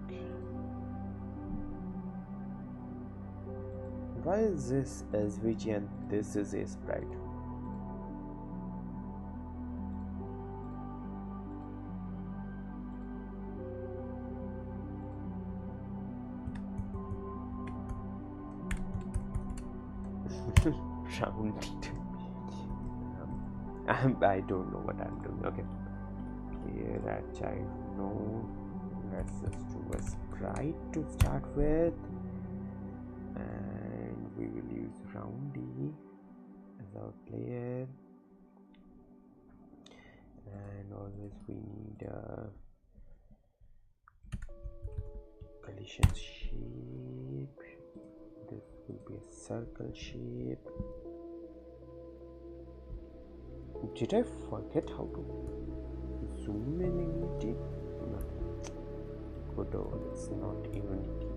Okay. Why is this SVG and this is a sprite? Rounded. I don't know what I'm doing. Okay. Clear that child. No. Let's just do a sprite to start with. And we will use Roundy as our player. And always we need a collision shape. This will be a circle shape. Did I forget how to zoom in Unity? No. Good old, it's not Unity.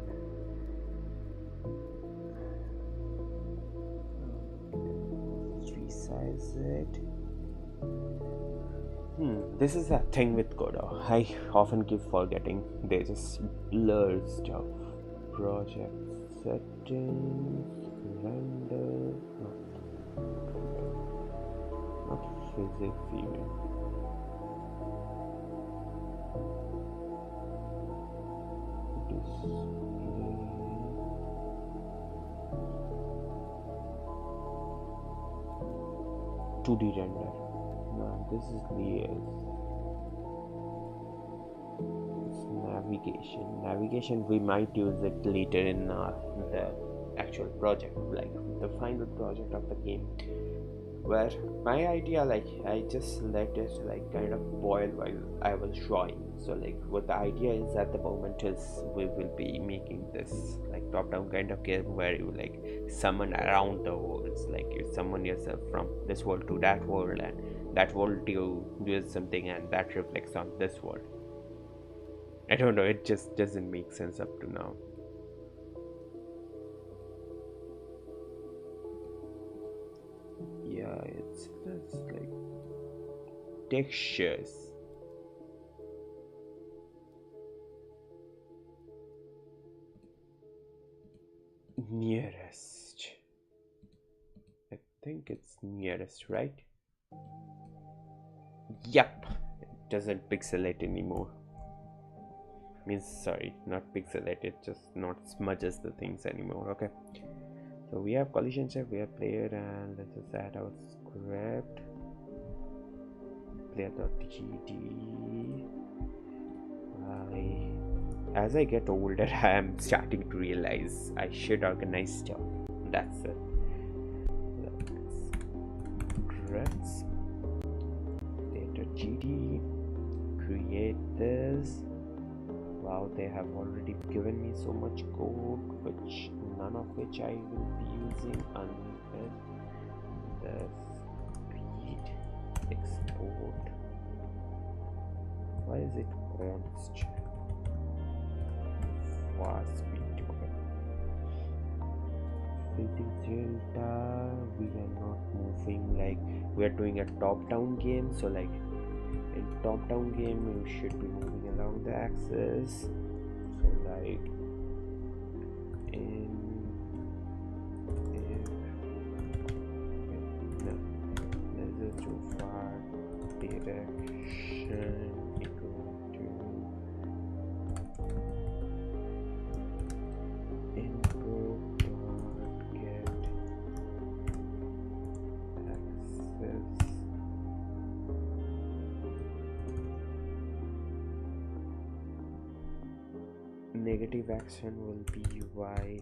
Resize it. This is a thing with Godot. I often keep forgetting. They just blur stuff. Project settings, render, not physics even. Display. 2D render. No, this is layers. It's navigation. Navigation, we might use it later in the actual project, like the final project of the game. Where my idea, like, I just let it like kind of boil while I was drawing. So like what the idea is at the moment is we will be making this like top-down kind of game where you like summon around the worlds, like you summon yourself from this world to that world, and that world you do something and that reflects on this world. I don't know, it just doesn't make sense up to now. It's like textures. Nearest. I think it's nearest, right? Yep. It doesn't pixelate anymore. Means sorry, not pixelate, it just not smudges the things anymore. Okay. So we have collision check, we have player, and let's just add our script. Player.gd. As I get older, I am starting to realize I should organize stuff. That's it. Scripts. Player.gd. Create this. Wow, they have already given me so much code, which none of which I will be using unless the speed export. Why is it const? Fast speed. Okay. Filtering delta. We are not moving, like we are doing a top-down game, so like in top-down game we should be moving along the axis. So like in no, let's just do far direction equal to input dot get axis. Negative action will be y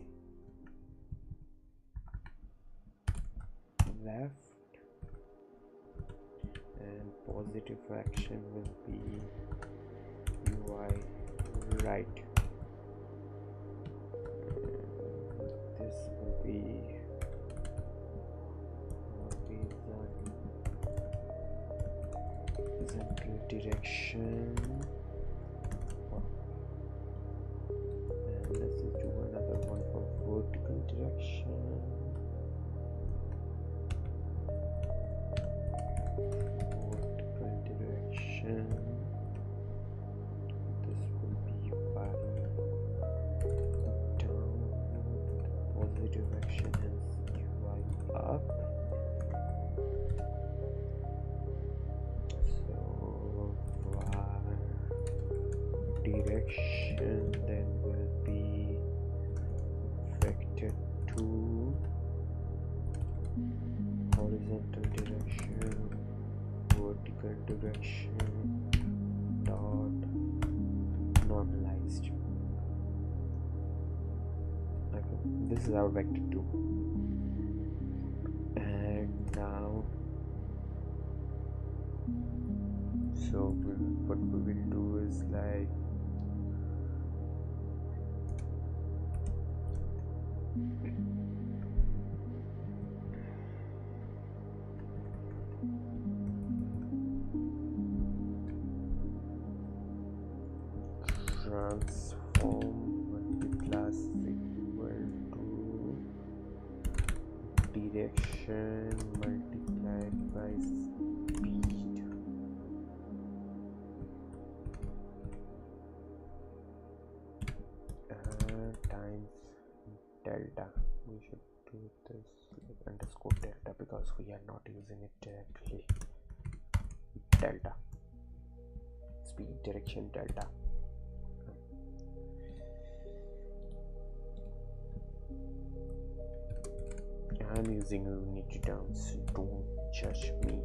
left and positive action will be y right. This will be horizontal direction. Let's just do another one for vertical direction. Vertical direction. This will be y down. Positive action is y up. So y direction then will be vector 2, horizontal direction, vertical direction, dot normalized. Okay, this is our vector 2. And now, so what we will do is like transform multi-class equal to direction multiplied by speed. Times delta. We should do this like underscore delta because we are not using it directly. Delta. Speed direction delta. I'm using Unity terms, don't judge me.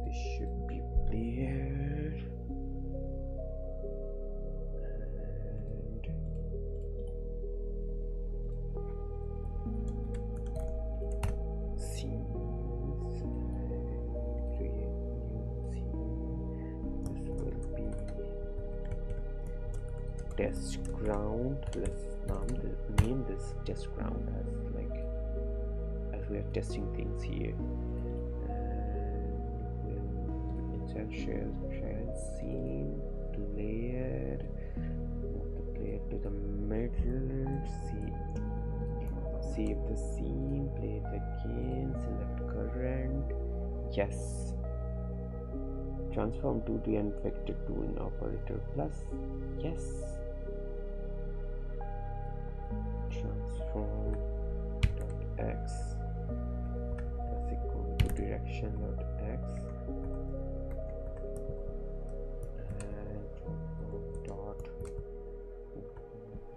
This should be there. And scenes, create new scene. This will be test ground. Let's name this test ground as like as we are testing things here. And we'll insert share scene layer, move the player to the middle, see Save the scene, play the game, select current. Yes. Transform 2D and vector 2 in operator plus. Yes. Transform dot x is equal to direction dot x and dot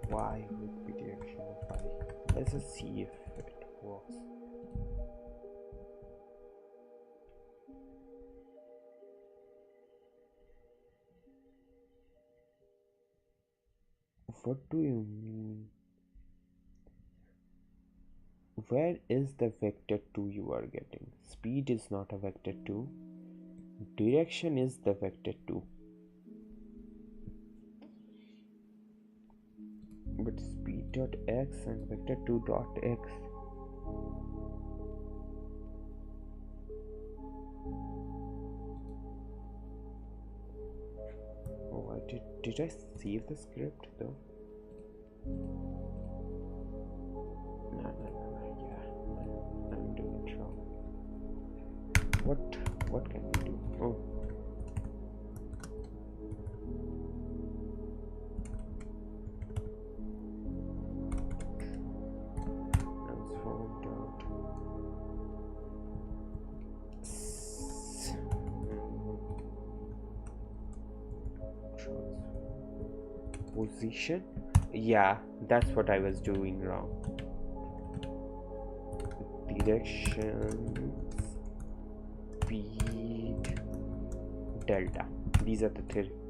y with the direction of y. Let's just see if it works. What do you mean? Where is the vector 2 you are getting? Speed is not a vector 2. Direction is the vector 2. But speed dot x and vector 2 dot x. Oh, did I save the script though? No, yeah, I'm doing it wrong. What can we do? Oh. Transform dot position. Yeah, that's what I was doing wrong. Direction, speed, delta. These are the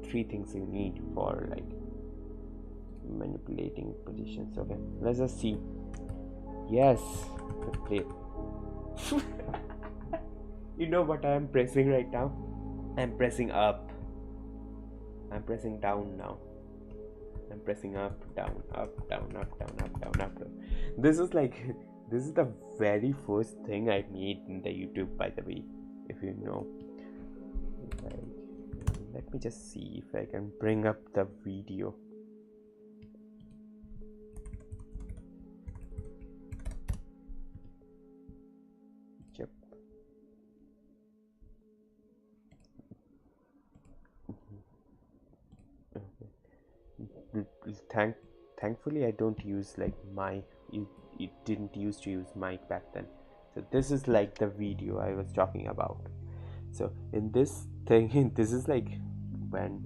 three things you need for like manipulating positions. Okay, let's just see. Yes, the play. You know what I am pressing right now? I'm pressing up. I'm pressing down now. I'm pressing up, down, up, down, up, down, up, down, up, down. This is the very first thing I made in the YouTube, by the way, if you know. Let me just see if I can bring up the video. Yep. Thankfully I don't use like mic. It didn't used to use mic back then, so this is like the video I was talking about. So in this thing, this is like when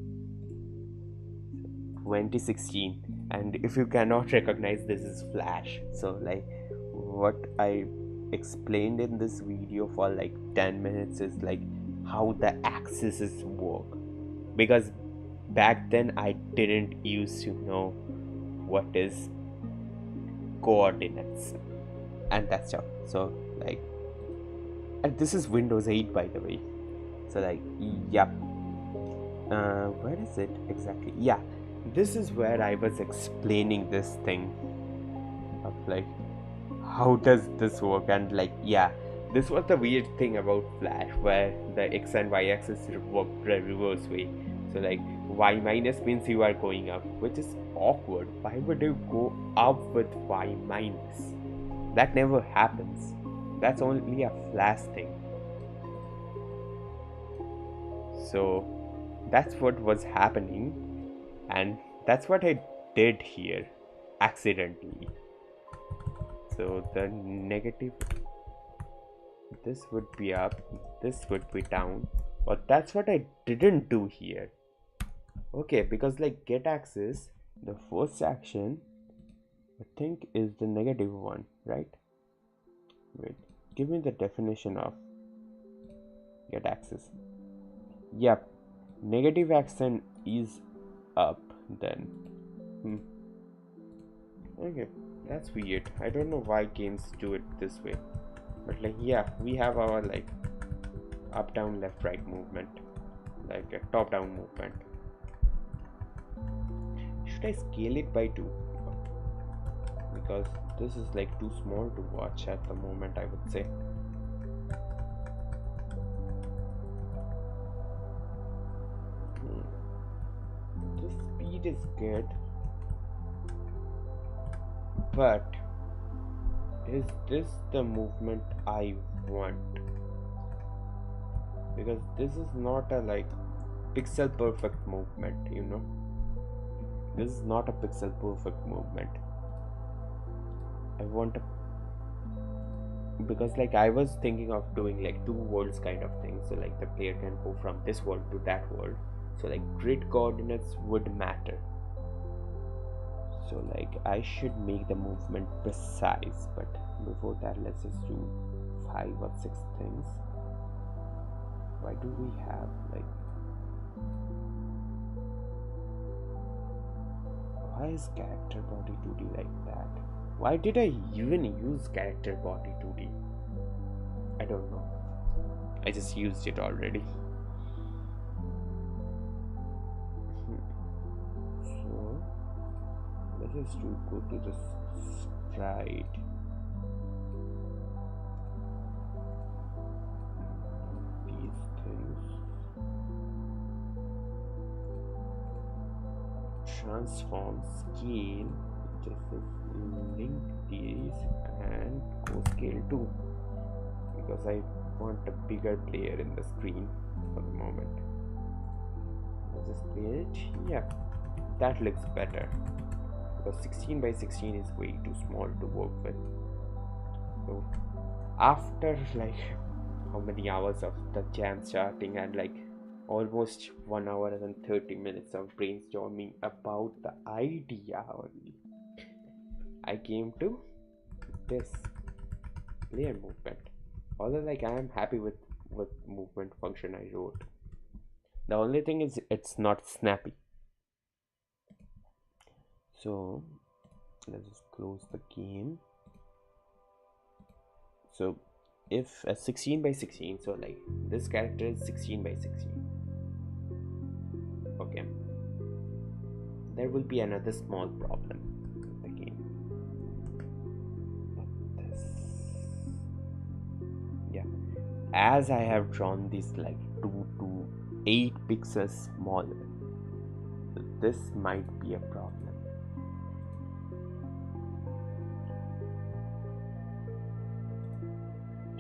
2016, and if you cannot recognize, this is Flash. So like what I explained in this video for like 10 minutes is like how the axes work, because back then I didn't used to know what is coordinates and that stuff. So like, and this is Windows 8, by the way. So like, yep. Where is it exactly? Yeah, this is where I was explaining this thing of like how does this work, and like, yeah, this was the weird thing about Flash, where the x and y axis work the reverse way. So like y minus means you are going up, which is awkward. Why would you go up with y minus? That never happens. That's only a Flash thing. So that's what was happening, and that's what I did here accidentally. So the negative, this would be up, this would be down, but that's what I didn't do here. Okay, because like get axis, the first action I think is the negative one, right? Wait, give me the definition of get axis. Yep, negative action is up then. Okay, that's weird. I don't know why games do it this way, but like, yeah, we have our like up down left right movement, like a top down movement. Should I scale it by 2? Because this is like too small to watch at the moment, I would say. The speed is good, but Is this the movement I want? Because this is not a like pixel perfect movement, you know. This is not a pixel perfect movement. I want a, because like I was thinking of doing like two worlds kind of thing, so like the player can go from this world to that world, so like grid coordinates would matter. So like I should make the movement precise, but before that let's just do 5 or 6 things. Why do we have like, why is character body 2D like that? Why did I even use character body 2D? I don't know. I just used it already. So let's just go to the sprite. These things. Transform scale. Just link these and go scale 2. Because I want a bigger player in the screen for the moment. Let's just play it. Yeah, that looks better. Because 16 by 16 is way too small to work with. So after like how many hours of the jam starting and like almost 1 hour and 30 minutes of brainstorming about the idea only, I came to this player movement. Although like I am happy with movement function I wrote. The only thing is it's not snappy. So let's just close the game. So if a 16 by 16, so like this character is 16 by 16. Okay. There will be another small problem with the game. This. Yeah. As I have drawn this like 2 to 8 pixels smaller, this might be a problem.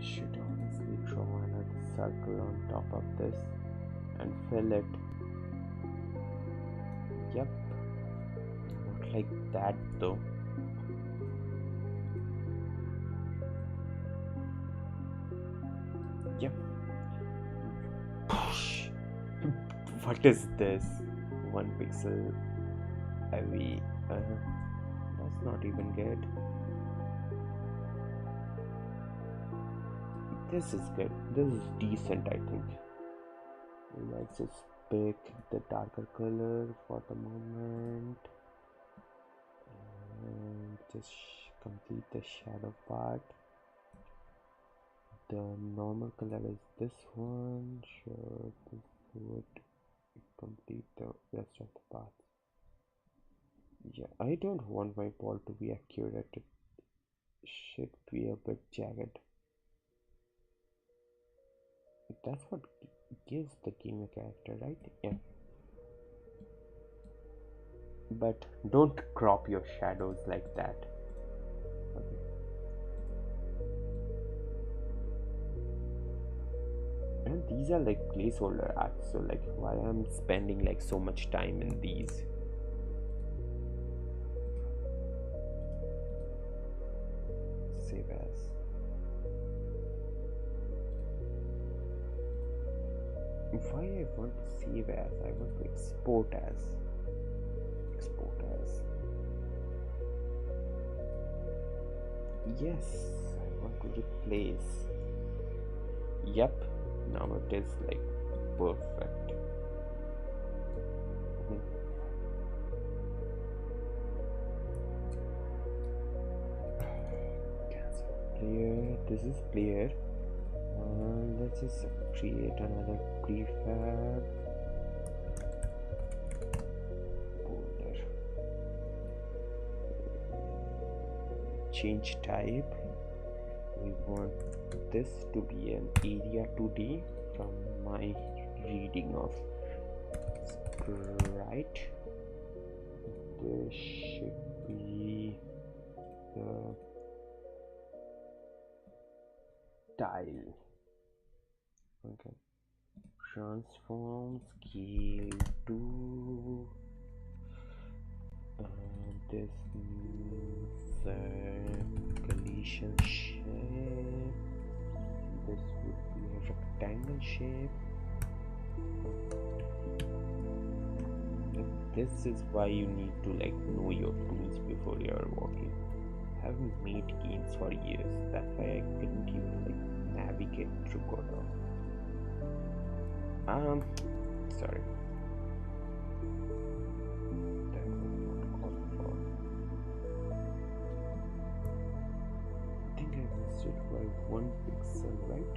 Should honestly draw another circle on top of this and fill it. Yep. Not like that though. Yep. What is this? 1 pixel heavy. That's not even good. This is good. This is decent, I think. Let's just pick the darker color for the moment and just complete the shadow part. The normal color is this one. Sure, this would complete the rest of the part. Yeah, I don't want my ball to be accurate. It should be a bit jagged. That's what gives the game a character, right? Yeah. But don't crop your shadows like that. Okay. And these are like placeholder arts, so like why I'm spending like so much time in these? Save as. Why I want to save as? I want to export as. Export as. Yes, I want to replace. Yep, now it is like perfect. Cancel player. This is player. Let's just create another prefab folder. Change type. We want this to be an area 2D from my reading of sprite. This should be the tile. Okay. Transform scale to this means collision shape. This would be a rectangle shape. This is why you need to like know your tools before you're walking. I haven't made games for years. That's why I couldn't even like navigate through Godot. Sorry. That was not called for. I think I missed it by 1 pixel, right?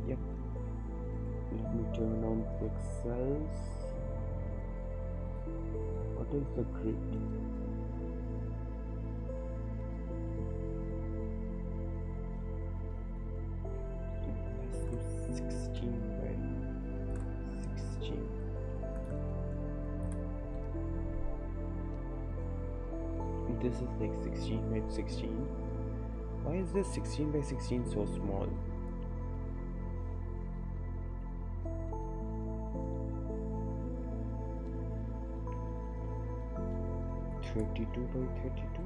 Yep. Let me turn on pixels. What is the grid? Let's do 16 by 16. This is like 16 by 16. Why is this 16 by 16 so small? (32 by 32).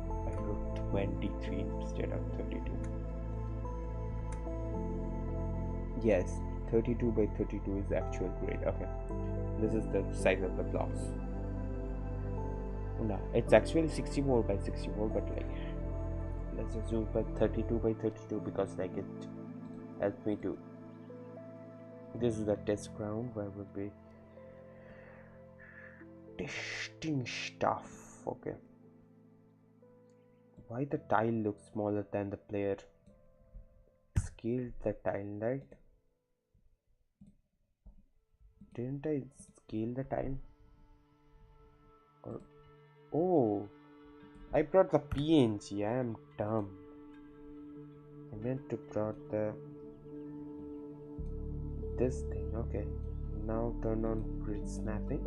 I wrote 23 instead of 32. Yes, 32 by 32 is the actual grade. Okay, this is the size of the blocks. No, it's actually 64 by 64, but like let's assume by 32 by 32 because like it helps me to. This is the test ground where we'll be testing stuff. Okay, why the tile looks smaller than the player? Scaled the tile, right? Didn't I scale the tile? Or oh, I brought the PNG. I am dumb. I meant to brought the this thing. Okay, now turn on grid snapping.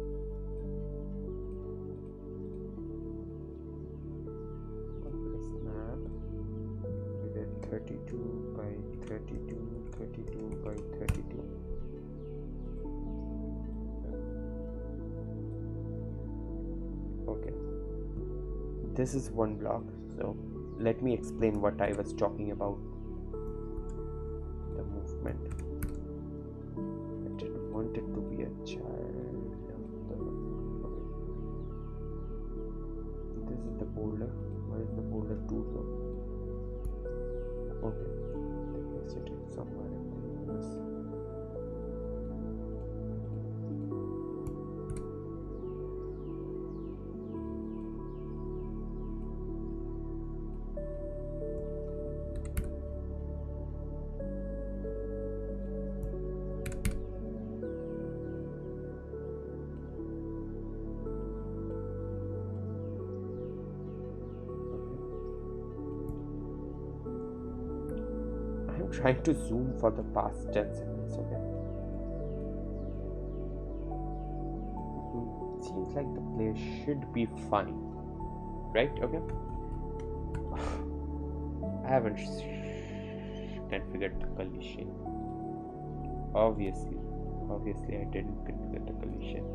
Snap with a 32 by 32, 32 by 32. Okay, this is one block, so let me explain what I was talking about. The movement. I didn't want it to be a child of the. Okay. This is the boulder. Where is the boulder 2 though? Okay, they placed it somewhere in the universe. I'm trying to zoom for the past 10 seconds, okay? Seems like the player should be fine, right? Okay. I haven't configured the collision. Obviously I didn't configure the collision.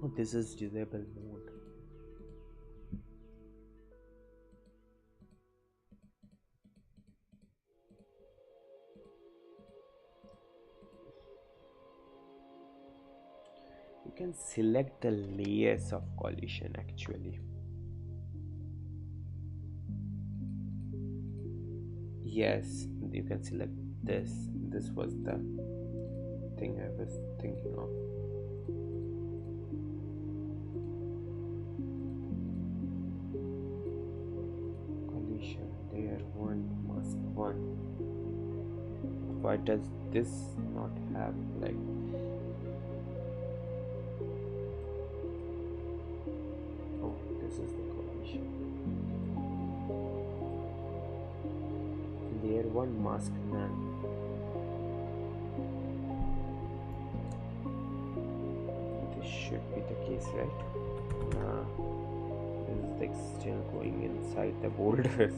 Oh, this is disable mode. You can select the layers of collision actually. Yes, you can select this. This was the thing I was thinking of. Collision layer 1, mask 1. Why does this not have like... Oh, this is the collision. Layer 1 mask none. This should be the case, right? Nah, this is like still going inside the boulders.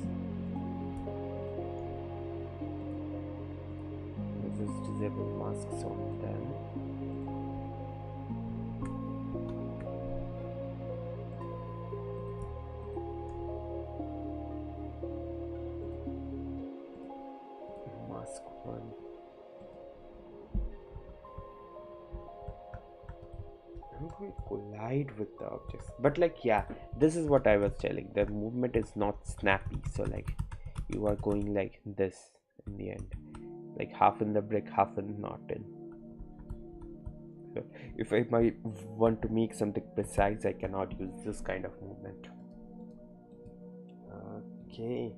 This is disable masks on them. Mask 1. How do we collide with the objects? But like, yeah, this is what I was telling. The movement is not snappy, so like you are going like this in the end, like half in the brick, half in not in. So if I might want to make something precise, I cannot use this kind of movement. Okay.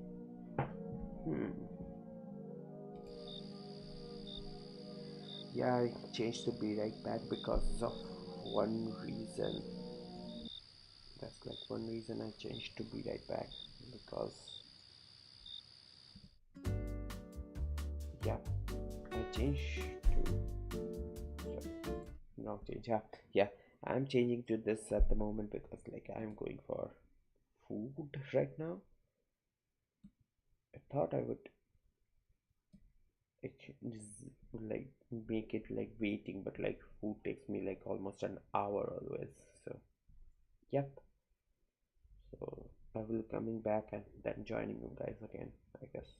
Yeah, I changed to be right back because of one reason. That's like one reason I changed to be right back, because yeah, I changed to... no change. Yeah, I'm changing to this at the moment because like I'm going for food right now. I thought I would like make it like waiting, but like food takes me like almost an hour always. So yep. So I will coming back and then joining you guys again, I guess.